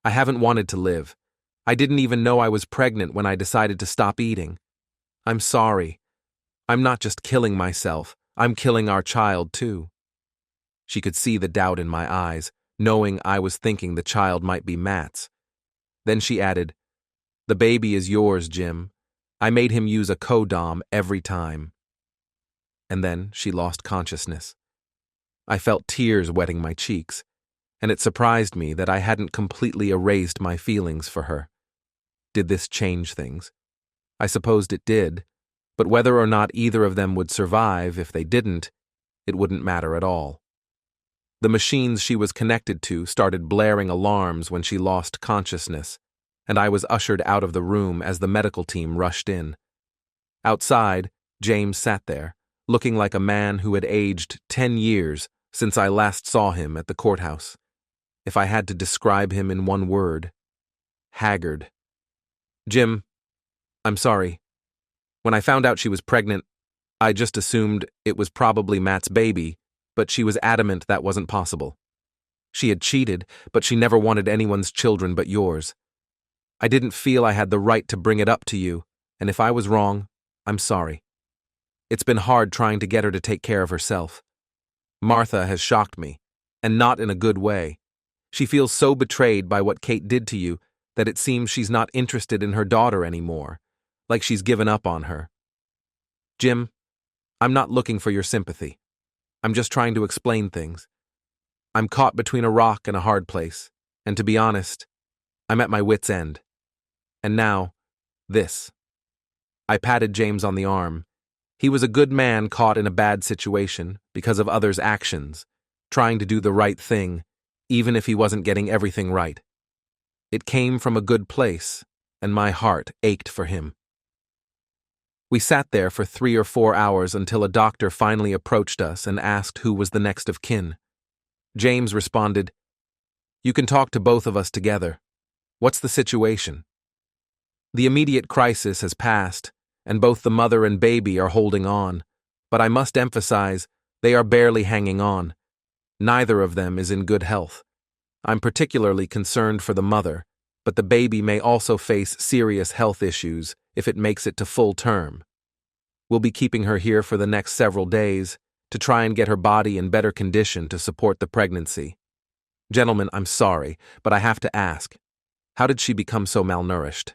Speaker 1: I haven't wanted to live. I didn't even know I was pregnant when I decided to stop eating. I'm sorry. I'm not just killing myself, I'm killing our child too." She could see the doubt in my eyes, knowing I was thinking the child might be Matt's. Then she added, "The baby is yours, Jim. I made him use a codom every time." And then she lost consciousness. I felt tears wetting my cheeks, and it surprised me that I hadn't completely erased my feelings for her. Did this change things? I supposed it did, but whether or not either of them would survive if they didn't, it wouldn't matter at all. The machines she was connected to started blaring alarms when she lost consciousness, and I was ushered out of the room as the medical team rushed in. Outside, James sat there, looking like a man who had aged 10 years since I last saw him at the courthouse. If I had to describe him in one word, haggard. Jim, I'm sorry. When I found out she was pregnant, I just assumed it was probably Matt's baby, but she was adamant that wasn't possible. She had cheated, but she never wanted anyone's children but yours. I didn't feel I had the right to bring it up to you, and if I was wrong, I'm sorry. It's been hard trying to get her to take care of herself. Martha has shocked me, and not in a good way. She feels so betrayed by what Kate did to you that it seems she's not interested in her daughter anymore, like she's given up on her. Jim, I'm not looking for your sympathy. I'm just trying to explain things. I'm caught between a rock and a hard place, and to be honest, I'm at my wit's end. And now, this. I patted James on the arm. He was a good man caught in a bad situation because of others' actions, trying to do the right thing, even if he wasn't getting everything right. It came from a good place, and my heart ached for him. We sat there for 3 or 4 hours until a doctor finally approached us and asked who was the next of kin. James responded, "You can talk to both of us together. What's the situation?" The immediate crisis has passed, and both the mother and baby are holding on, but I must emphasize, they are barely hanging on. Neither of them is in good health. I'm particularly concerned for the mother, but the baby may also face serious health issues if it makes it to full term. We'll be keeping her here for the next several days to try and get her body in better condition to support the pregnancy. Gentlemen, I'm sorry, but I have to ask, how did she become so malnourished?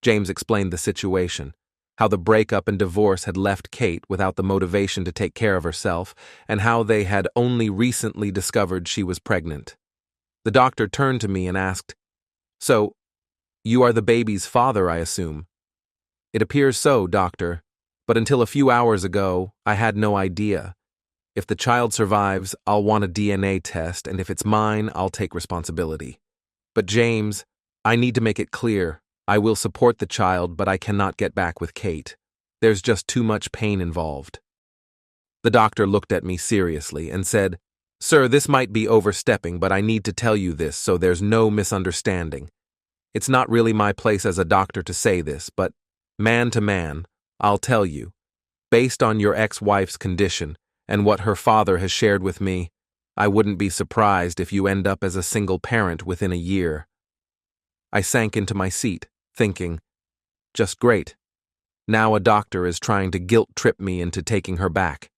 Speaker 1: James explained the situation, how the breakup and divorce had left Kate without the motivation to take care of herself, and how they had only recently discovered she was pregnant. The doctor turned to me and asked, "So, you are the baby's father, I assume?" "It appears so, doctor, but until a few hours ago, I had no idea. If the child survives, I'll want a DNA test, and if it's mine, I'll take responsibility. But James, I need to make it clear, I will support the child, but I cannot get back with Kate. There's just too much pain involved." The doctor looked at me seriously and said, "Sir, this might be overstepping, but I need to tell you this so there's no misunderstanding. It's not really my place as a doctor to say this, but man to man, I'll tell you. Based on your ex-wife's condition and what her father has shared with me, I wouldn't be surprised if you end up as a single parent within a year." I sank into my seat, thinking, just great. Now a doctor is trying to guilt-trip me into taking her back.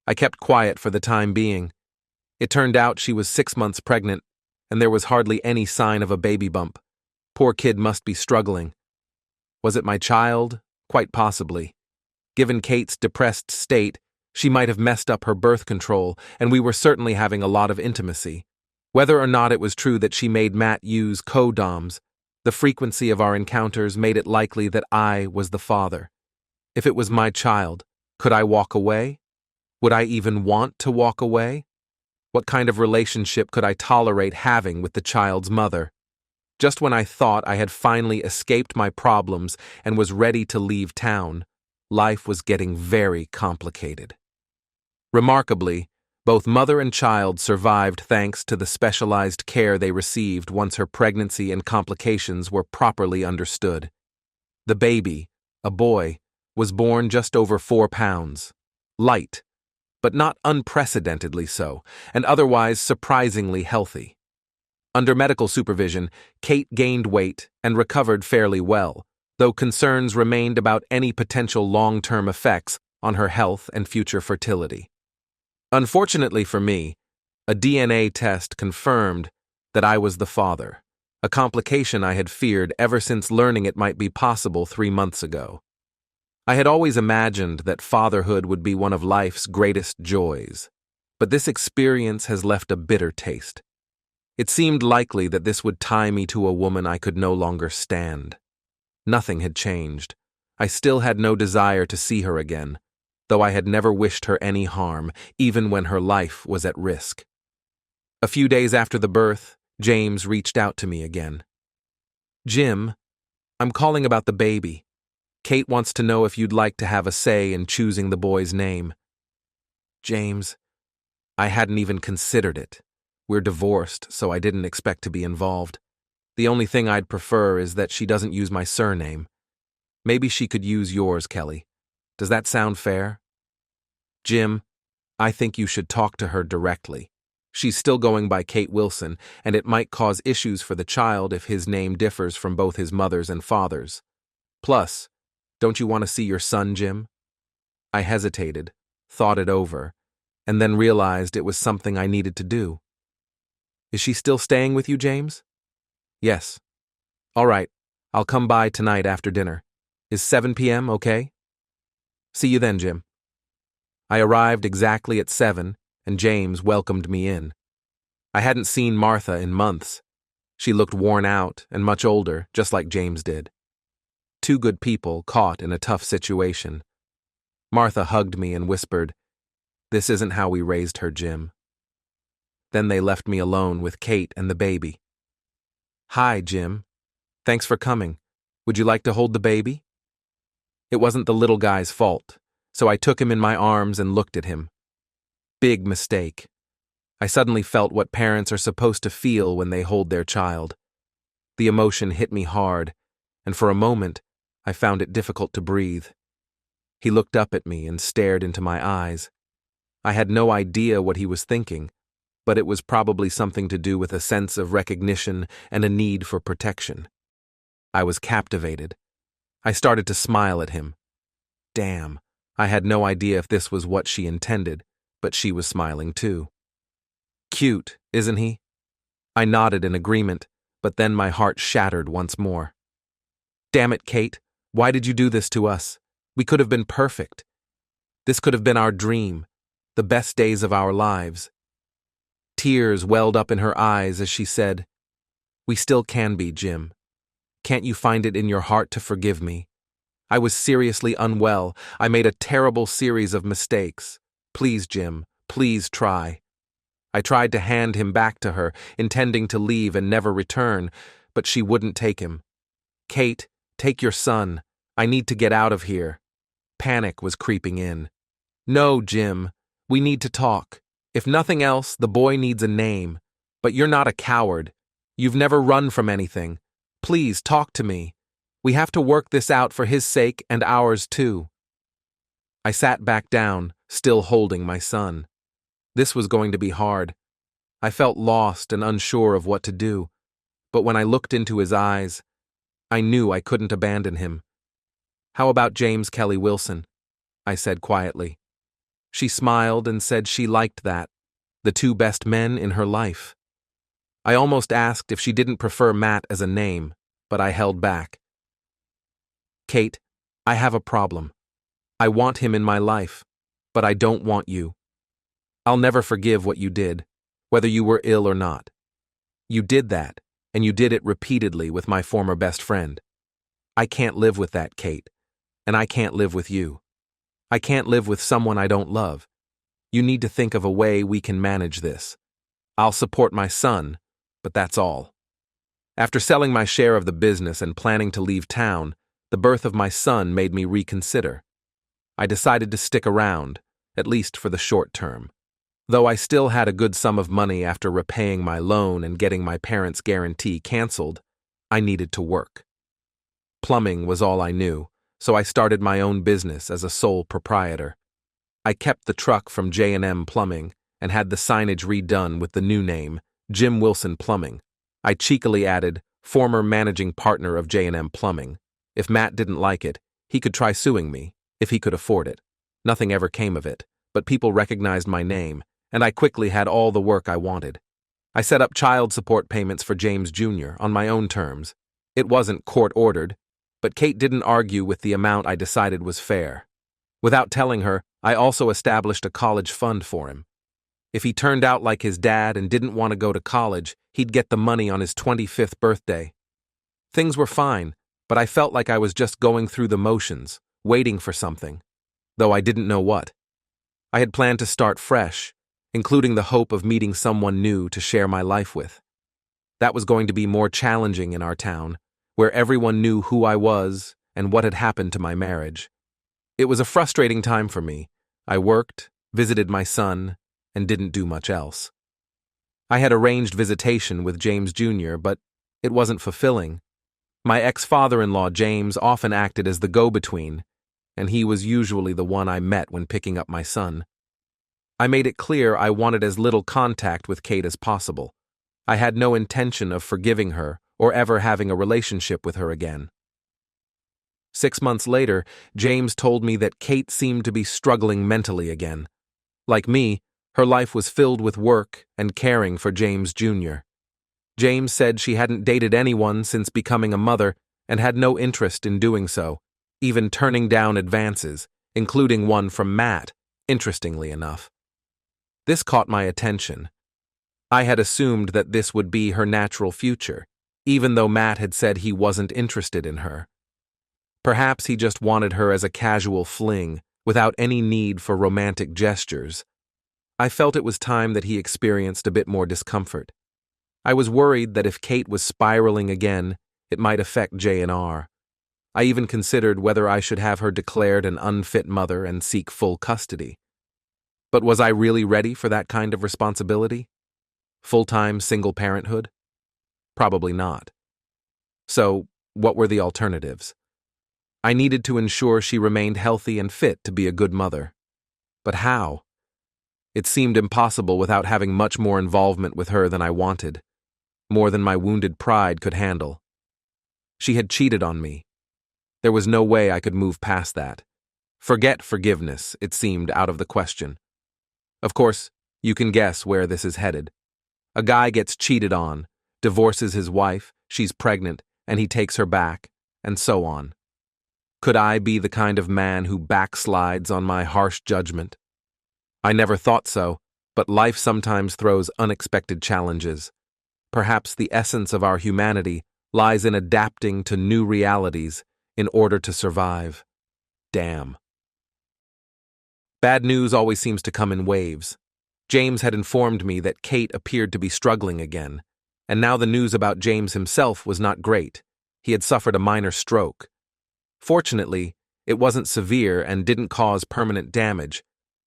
Speaker 1: I kept quiet for the time being. It turned out she was 6 months pregnant, and there was hardly any sign of a baby bump. Poor kid must be struggling. Was it my child? Quite possibly. Given Kate's depressed state, she might have messed up her birth control, and we were certainly having a lot of intimacy. Whether or not it was true that she made Matt use co-doms, the frequency of our encounters made it likely that I was the father. If it was my child, could I walk away? Would I even want to walk away? What kind of relationship could I tolerate having with the child's mother? Just when I thought I had finally escaped my problems and was ready to leave town, life was getting very complicated. Remarkably, both mother and child survived thanks to the specialized care they received once her pregnancy and complications were properly understood. The baby, a boy, was born just over 4 pounds. Light, but not unprecedentedly so, and otherwise surprisingly healthy. Under medical supervision, Kate gained weight and recovered fairly well, though concerns remained about any potential long-term effects on her health and future fertility. Unfortunately for me, a DNA test confirmed that I was the father, a complication I had feared ever since learning it might be possible 3 months ago. I had always imagined that fatherhood would be one of life's greatest joys, but this experience has left a bitter taste. It seemed likely that this would tie me to a woman I could no longer stand. Nothing had changed. I still had no desire to see her again, though I had never wished her any harm, even when her life was at risk. A few days after the birth, James reached out to me again. "Jim, I'm calling about the baby. Kate wants to know if you'd like to have a say in choosing the boy's name." "James, I hadn't even considered it. We're divorced, so I didn't expect to be involved. The only thing I'd prefer is that she doesn't use my surname. Maybe she could use yours, Kelly. Does that sound fair?" "Jim, I think you should talk to her directly. She's still going by Kate Wilson, and it might cause issues for the child if his name differs from both his mother's and father's. Plus, don't you want to see your son, Jim?" I hesitated, thought it over, and then realized it was something I needed to do. "Is she still staying with you, James?" "Yes." "All right, I'll come by tonight after dinner. Is 7 p.m. okay?" "See you then, Jim." I arrived exactly at 7, and James welcomed me in. I hadn't seen Martha in months. She looked worn out and much older, just like James did. Two good people caught in a tough situation. Martha hugged me and whispered, "This isn't how we raised her, Jim." Then they left me alone with Kate and the baby. "Hi, Jim. Thanks for coming. Would you like to hold the baby?" It wasn't the little guy's fault, so I took him in my arms and looked at him. Big mistake. I suddenly felt what parents are supposed to feel when they hold their child. The emotion hit me hard, and for a moment, I found it difficult to breathe. He looked up at me and stared into my eyes. I had no idea what he was thinking, but it was probably something to do with a sense of recognition and a need for protection. I was captivated. I started to smile at him. Damn, I had no idea if this was what she intended, but she was smiling too. "Cute, isn't he?" I nodded in agreement, but then my heart shattered once more. Damn it, Kate. Why did you do this to us? We could have been perfect. This could have been our dream, the best days of our lives. Tears welled up in her eyes as she said, "We still can be, Jim. Can't you find it in your heart to forgive me? I was seriously unwell. I made a terrible series of mistakes. Please, Jim, please try." I tried to hand him back to her, intending to leave and never return, but she wouldn't take him. "Kate, take your son. I need to get out of here." Panic was creeping in. "No, Jim. We need to talk. If nothing else, the boy needs a name. But you're not a coward. You've never run from anything. Please, talk to me. We have to work this out for his sake and ours too." I sat back down, still holding my son. This was going to be hard. I felt lost and unsure of what to do, but when I looked into his eyes, I knew I couldn't abandon him. "How about James Kelly Wilson?" I said quietly. She smiled and said she liked that, the two best men in her life. I almost asked if she didn't prefer Matt as a name, but I held back. "Kate, I have a problem. I want him in my life, but I don't want you. I'll never forgive what you did, whether you were ill or not. You did that, and you did it repeatedly with my former best friend. I can't live with that, Kate, and I can't live with you. I can't live with someone I don't love. You need to think of a way we can manage this. I'll support my son, but that's all." After selling my share of the business and planning to leave town, the birth of my son made me reconsider. I decided to stick around, at least for the short term. Though I still had a good sum of money after repaying my loan and getting my parents' guarantee canceled, I needed to work. Plumbing was all I knew, so I started my own business as a sole proprietor. I kept the truck from J&M Plumbing and had the signage redone with the new name, Jim Wilson Plumbing. I cheekily added, "former managing partner of J&M Plumbing." If Matt didn't like it, he could try suing me, if he could afford it. Nothing ever came of it, but people recognized my name, and I quickly had all the work I wanted. I set up child support payments for James Jr. on my own terms. It wasn't court-ordered, but Kate didn't argue with the amount I decided was fair. Without telling her, I also established a college fund for him. If he turned out like his dad and didn't want to go to college, he'd get the money on his 25th birthday. Things were fine, but I felt like I was just going through the motions, waiting for something, though I didn't know what. I had planned to start fresh, including the hope of meeting someone new to share my life with. That was going to be more challenging in our town, where everyone knew who I was and what had happened to my marriage. It was a frustrating time for me. I worked, visited my son, and didn't do much else. I had arranged visitation with James Jr., but it wasn't fulfilling. My ex-father-in-law, James, often acted as the go-between, and he was usually the one I met when picking up my son. I made it clear I wanted as little contact with Kate as possible. I had no intention of forgiving her or ever having a relationship with her again. 6 months later, James told me that Kate seemed to be struggling mentally again. Like me, her life was filled with work and caring for James Jr. James said she hadn't dated anyone since becoming a mother and had no interest in doing so, even turning down advances, including one from Matt, interestingly enough. This caught my attention. I had assumed that this would be her natural future, even though Matt had said he wasn't interested in her. Perhaps he just wanted her as a casual fling, without any need for romantic gestures. I felt it was time that he experienced a bit more discomfort. I was worried that if Kate was spiraling again, it might affect J&R. I even considered whether I should have her declared an unfit mother and seek full custody. But was I really ready for that kind of responsibility? Full-time single parenthood? Probably not. So, what were the alternatives? I needed to ensure she remained healthy and fit to be a good mother. But how? It seemed impossible without having much more involvement with her than I wanted, more than my wounded pride could handle. She had cheated on me. There was no way I could move past that. Forget forgiveness, it seemed out of the question. Of course, you can guess where this is headed. A guy gets cheated on, divorces his wife, she's pregnant, and he takes her back, and so on. Could I be the kind of man who backslides on my harsh judgment? I never thought so, but life sometimes throws unexpected challenges. Perhaps the essence of our humanity lies in adapting to new realities in order to survive. Damn. Bad news always seems to come in waves. James had informed me that Kate appeared to be struggling again, and now the news about James himself was not great. He had suffered a minor stroke. Fortunately, it wasn't severe and didn't cause permanent damage,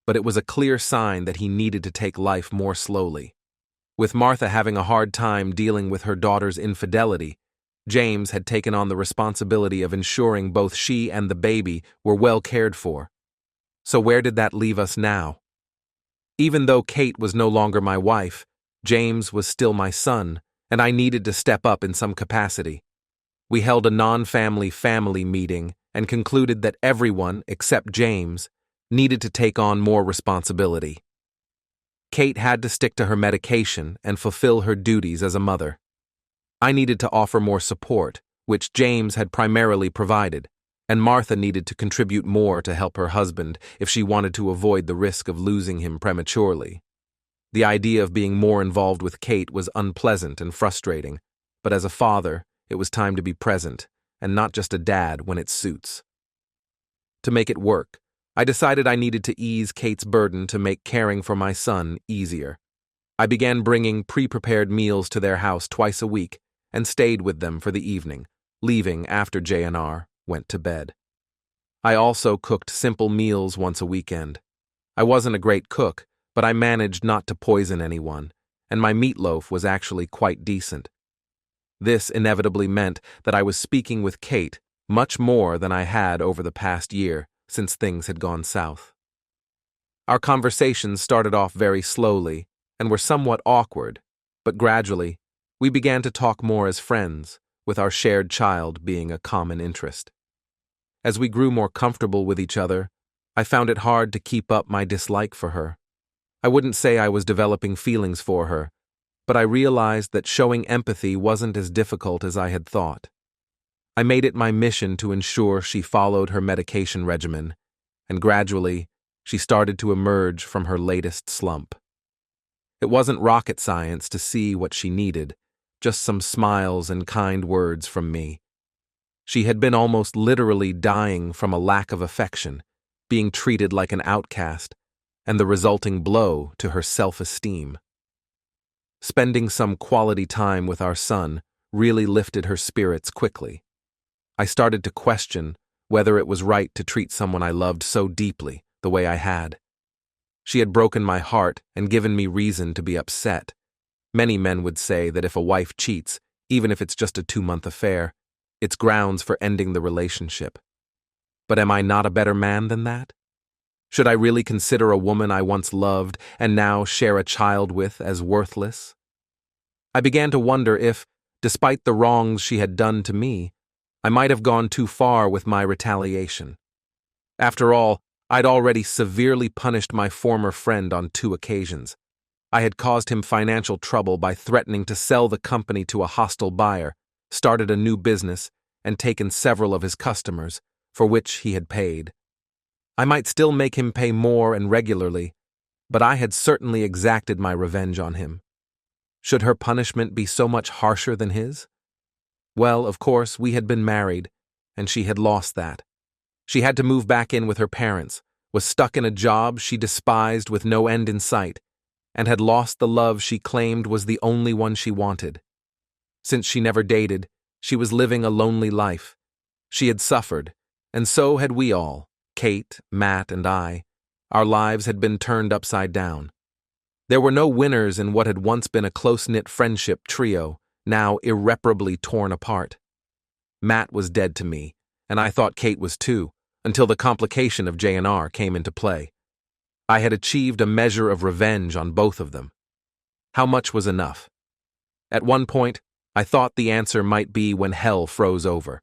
Speaker 1: but it was a clear sign that he needed to take life more slowly. With Martha having a hard time dealing with her daughter's infidelity, James had taken on the responsibility of ensuring both she and the baby were well cared for. So where did that leave us now? Even though Kate was no longer my wife, James was still my son, and I needed to step up in some capacity. We held a non-family family meeting and concluded that everyone, except James, needed to take on more responsibility. Kate had to stick to her medication and fulfill her duties as a mother. I needed to offer more support, which James had primarily provided, and Martha needed to contribute more to help her husband if she wanted to avoid the risk of losing him prematurely. The idea of being more involved with Kate was unpleasant and frustrating, but as a father, it was time to be present, and not just a dad when it suits. To make it work, I decided I needed to ease Kate's burden to make caring for my son easier. I began bringing pre-prepared meals to their house twice a week and stayed with them for the evening, leaving after J&R went to bed. I also cooked simple meals once a weekend. I wasn't a great cook, but I managed not to poison anyone, and my meatloaf was actually quite decent. This inevitably meant that I was speaking with Kate much more than I had over the past year, since things had gone south. Our conversations started off very slowly and were somewhat awkward, but gradually, we began to talk more as friends, with our shared child being a common interest. As we grew more comfortable with each other, I found it hard to keep up my dislike for her. I wouldn't say I was developing feelings for her, but I realized that showing empathy wasn't as difficult as I had thought. I made it my mission to ensure she followed her medication regimen, and gradually, she started to emerge from her latest slump. It wasn't rocket science to see what she needed, just some smiles and kind words from me. She had been almost literally dying from a lack of affection, being treated like an outcast, and the resulting blow to her self-esteem. Spending some quality time with our son really lifted her spirits quickly. I started to question whether it was right to treat someone I loved so deeply the way I had. She had broken my heart and given me reason to be upset. Many men would say that if a wife cheats, even if it's just a 2-month affair, it's grounds for ending the relationship. But am I not a better man than that? Should I really consider a woman I once loved and now share a child with as worthless? I began to wonder if, despite the wrongs she had done to me, I might have gone too far with my retaliation. After all, I'd already severely punished my former friend on 2 occasions. I had caused him financial trouble by threatening to sell the company to a hostile buyer, started a new business, and taken several of his customers, for which he had paid. I might still make him pay more and regularly, but I had certainly exacted my revenge on him. Should her punishment be so much harsher than his? Well, of course, we had been married, and she had lost that. She had to move back in with her parents, was stuck in a job she despised with no end in sight, and had lost the love she claimed was the only one she wanted. Since she never dated, she was living a lonely life. She had suffered, and so had we all, Kate, Matt, and I. Our lives had been turned upside down. There were no winners in what had once been a close-knit friendship trio, now irreparably torn apart. Matt was dead to me, and I thought Kate was too, until the complication of J&R came into play. I had achieved a measure of revenge on both of them. How much was enough? At one point, I thought the answer might be when hell froze over.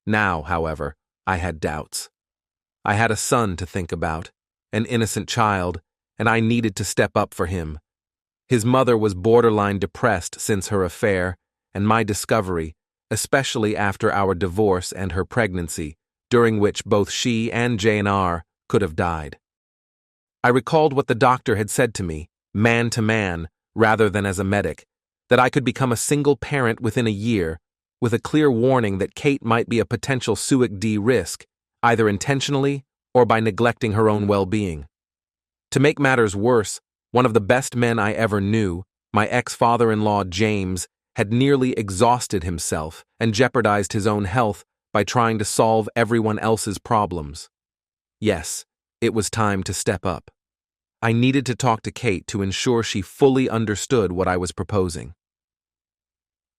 Speaker 1: Now, however, I had doubts. I had a son to think about, an innocent child, and I needed to step up for him. His mother was borderline depressed since her affair, and my discovery, especially after our divorce and her pregnancy, during which both she and JNR could have died. I recalled what the doctor had said to me, man to man, rather than as a medic, that I could become a single parent within a year, with a clear warning that Kate might be a potential SUIC-D risk, either intentionally or by neglecting her own well-being. To make matters worse, one of the best men I ever knew, my ex-father-in-law James, had nearly exhausted himself and jeopardized his own health by trying to solve everyone else's problems. Yes, it was time to step up. I needed to talk to Kate to ensure she fully understood what I was proposing.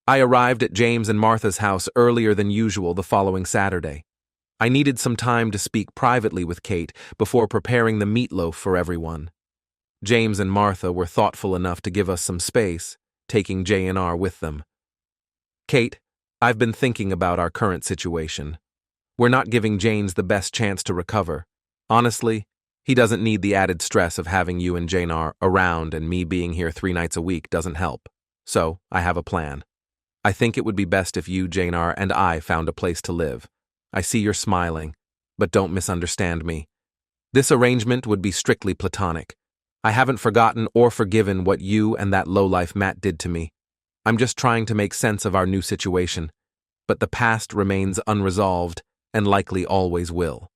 Speaker 1: I arrived at James and Martha's house earlier than usual the following Saturday. I needed some time to speak privately with Kate before preparing the meatloaf for everyone. James and Martha were thoughtful enough to give us some space, taking JNR with them. Kate, I've been thinking about our current situation. We're not giving James the best chance to recover. Honestly, he doesn't need the added stress of having you and JNR around, and me being here 3 nights a week doesn't help. So, I have a plan. I think it would be best if you, JNR, and I found a place to live. I see you're smiling, but don't misunderstand me. This arrangement would be strictly platonic. I haven't forgotten or forgiven what you and that lowlife Matt did to me. I'm just trying to make sense of our new situation, but the past remains unresolved and likely always will.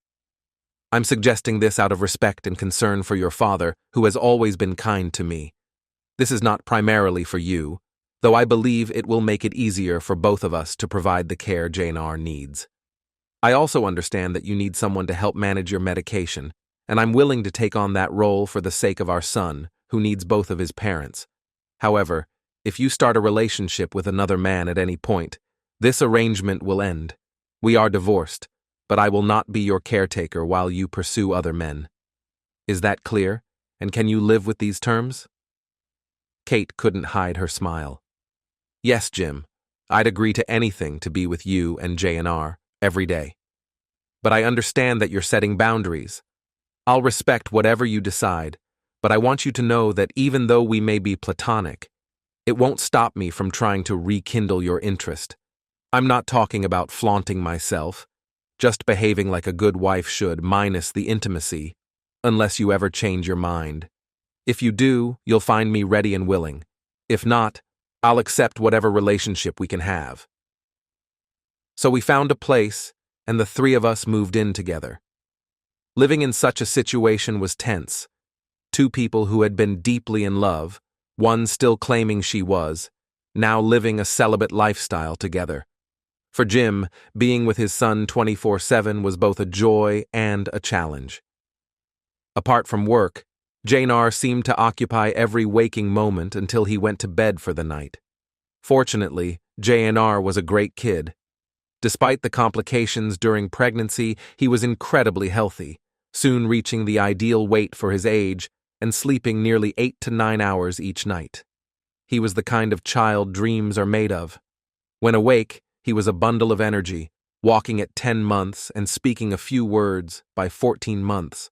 Speaker 1: I'm suggesting this out of respect and concern for your father, who has always been kind to me. This is not primarily for you, though I believe it will make it easier for both of us to provide the care JNR needs. I also understand that you need someone to help manage your medication, and I'm willing to take on that role for the sake of our son, who needs both of his parents. However, if you start a relationship with another man at any point, this arrangement will end. We are divorced, but I will not be your caretaker while you pursue other men. Is that clear? And can you live with these terms? Kate couldn't hide her smile. Yes, Jim, I'd agree to anything to be with you and JNR every day. But I understand that you're setting boundaries. I'll respect whatever you decide, but I want you to know that even though we may be platonic, it won't stop me from trying to rekindle your interest. I'm not talking about flaunting myself, just behaving like a good wife should, minus the intimacy, unless you ever change your mind. If you do, you'll find me ready and willing. If not, I'll accept whatever relationship we can have. So we found a place, and the 3 of us moved in together. Living in such a situation was tense. 2 people who had been deeply in love, one still claiming she was, now living a celibate lifestyle together. For Jim, being with his son 24/7 was both a joy and a challenge. Apart from work, JNR seemed to occupy every waking moment until he went to bed for the night. Fortunately, JNR was a great kid. Despite the complications during pregnancy, he was incredibly healthy, soon reaching the ideal weight for his age and sleeping nearly 8 to 9 hours each night. He was the kind of child dreams are made of. When awake, he was a bundle of energy, walking at 10 months and speaking a few words by 14 months.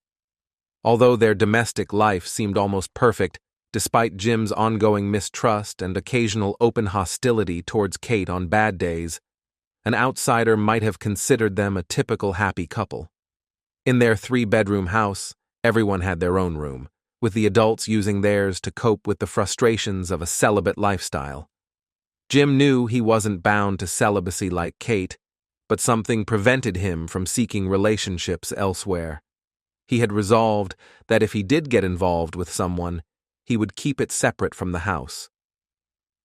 Speaker 1: Although their domestic life seemed almost perfect, despite Jim's ongoing mistrust and occasional open hostility towards Kate on bad days, an outsider might have considered them a typical happy couple. In their 3-bedroom house, everyone had their own room, with the adults using theirs to cope with the frustrations of a celibate lifestyle. Jim knew he wasn't bound to celibacy like Kate, but something prevented him from seeking relationships elsewhere. He had resolved that if he did get involved with someone, he would keep it separate from the house.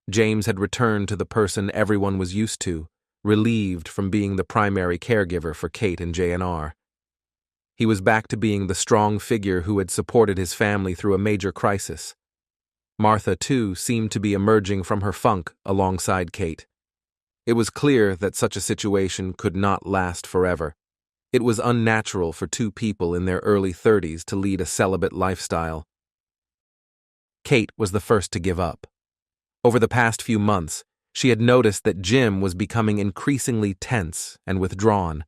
Speaker 1: James had returned to the person everyone was used to, relieved from being the primary caregiver for Kate and JNR. He was back to being the strong figure who had supported his family through a major crisis. Martha, too, seemed to be emerging from her funk alongside Kate. It was clear that such a situation could not last forever. It was unnatural for 2 people in their early 30s to lead a celibate lifestyle. Kate was the first to give up. Over the past few months, she had noticed that Jim was becoming increasingly tense and withdrawn.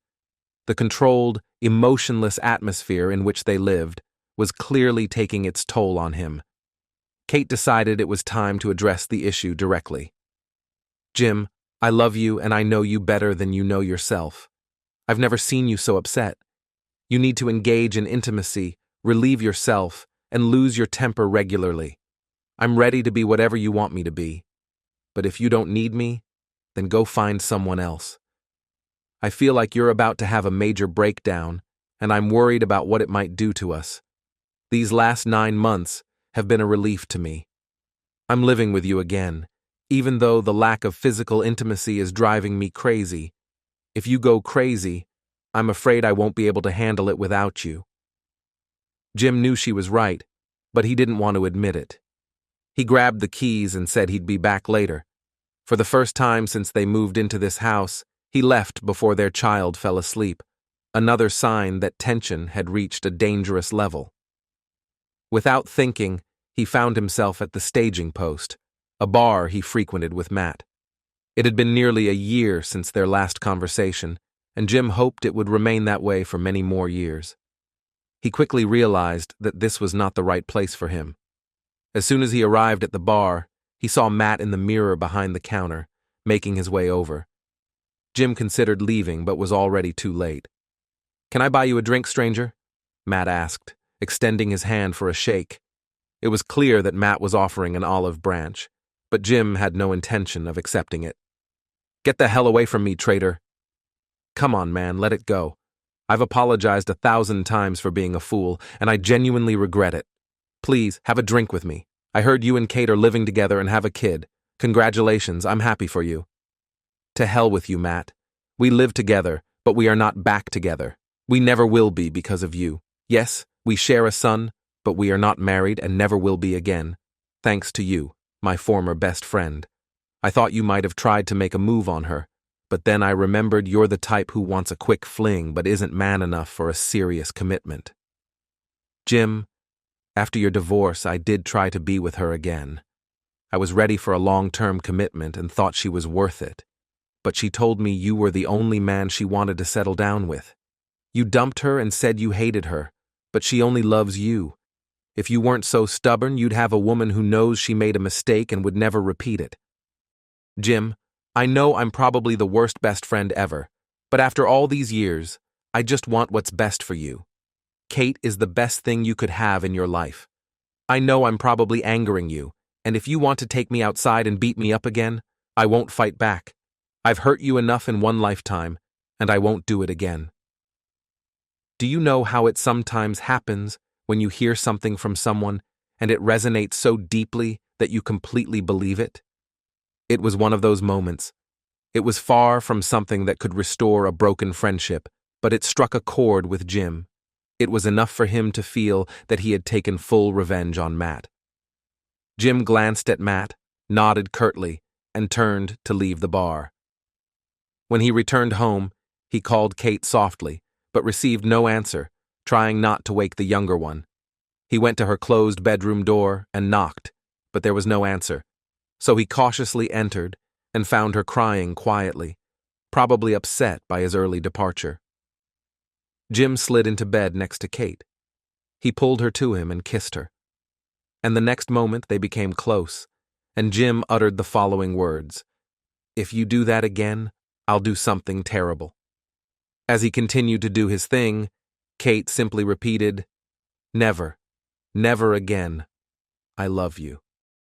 Speaker 1: The controlled, emotionless atmosphere in which they lived was clearly taking its toll on him. Kate decided it was time to address the issue directly. Jim, I love you and I know you better than you know yourself. I've never seen you so upset. You need to engage in intimacy, relieve yourself, and lose your temper regularly. I'm ready to be whatever you want me to be. But if you don't need me, then go find someone else. I feel like you're about to have a major breakdown, and I'm worried about what it might do to us. These last 9 months have been a relief to me. I'm living with you again, even though the lack of physical intimacy is driving me crazy. If you go crazy, I'm afraid I won't be able to handle it without you. Jim knew she was right, but he didn't want to admit it. He grabbed the keys and said he'd be back later. For the first time since they moved into this house, he left before their child fell asleep, another sign that tension had reached a dangerous level. Without thinking, he found himself at the staging post, a bar he frequented with Matt. It had been nearly a year since their last conversation, and Jim hoped it would remain that way for many more years. He quickly realized that this was not the right place for him. As soon as he arrived at the bar, he saw Matt in the mirror behind the counter, making his way over. Jim considered leaving but was already too late. "Can I buy you a drink, stranger?" Matt asked, extending his hand for a shake. It was clear that Matt was offering an olive branch, but Jim had no intention of accepting it. "Get the hell away from me, traitor." "Come on, man, let it go. I've apologized 1,000 times for being a fool, and I genuinely regret it. Please, have a drink with me. I heard you and Kate are living together and have a kid. Congratulations, I'm happy for you." "To hell with you, Matt. We live together, but we are not back together. We never will be because of you. Yes, we share a son, but we are not married and never will be again. Thanks to you, my former best friend. I thought you might have tried to make a move on her, but then I remembered you're the type who wants a quick fling but isn't man enough for a serious commitment. Jim, after your divorce, I did try to be with her again. I was ready for a long-term commitment and thought she was worth it. But she told me you were the only man she wanted to settle down with. You dumped her and said you hated her, but she only loves you. If you weren't so stubborn, you'd have a woman who knows she made a mistake and would never repeat it. Jim, I know I'm probably the worst best friend ever, but after all these years, I just want what's best for you. Kate is the best thing you could have in your life. I know I'm probably angering you, and if you want to take me outside and beat me up again, I won't fight back. I've hurt you enough in one lifetime, and I won't do it again. Do you know how it sometimes happens when you hear something from someone and it resonates so deeply that you completely believe it? It was one of those moments. It was far from something that could restore a broken friendship, but it struck a chord with Jim. It was enough for him to feel that he had taken full revenge on Matt. Jim glanced at Matt, nodded curtly, and turned to leave the bar. When he returned home, he called Kate softly, but received no answer, trying not to wake the younger one. He went to her closed bedroom door and knocked, but there was no answer, so he cautiously entered and found her crying quietly, probably upset by his early departure. Jim slid into bed next to Kate. He pulled her to him and kissed her. And the next moment they became close, and Jim uttered the following words: "If you do that again, I'll do something terrible." As he continued to do his thing, Kate simply repeated, "Never, never again. I love you."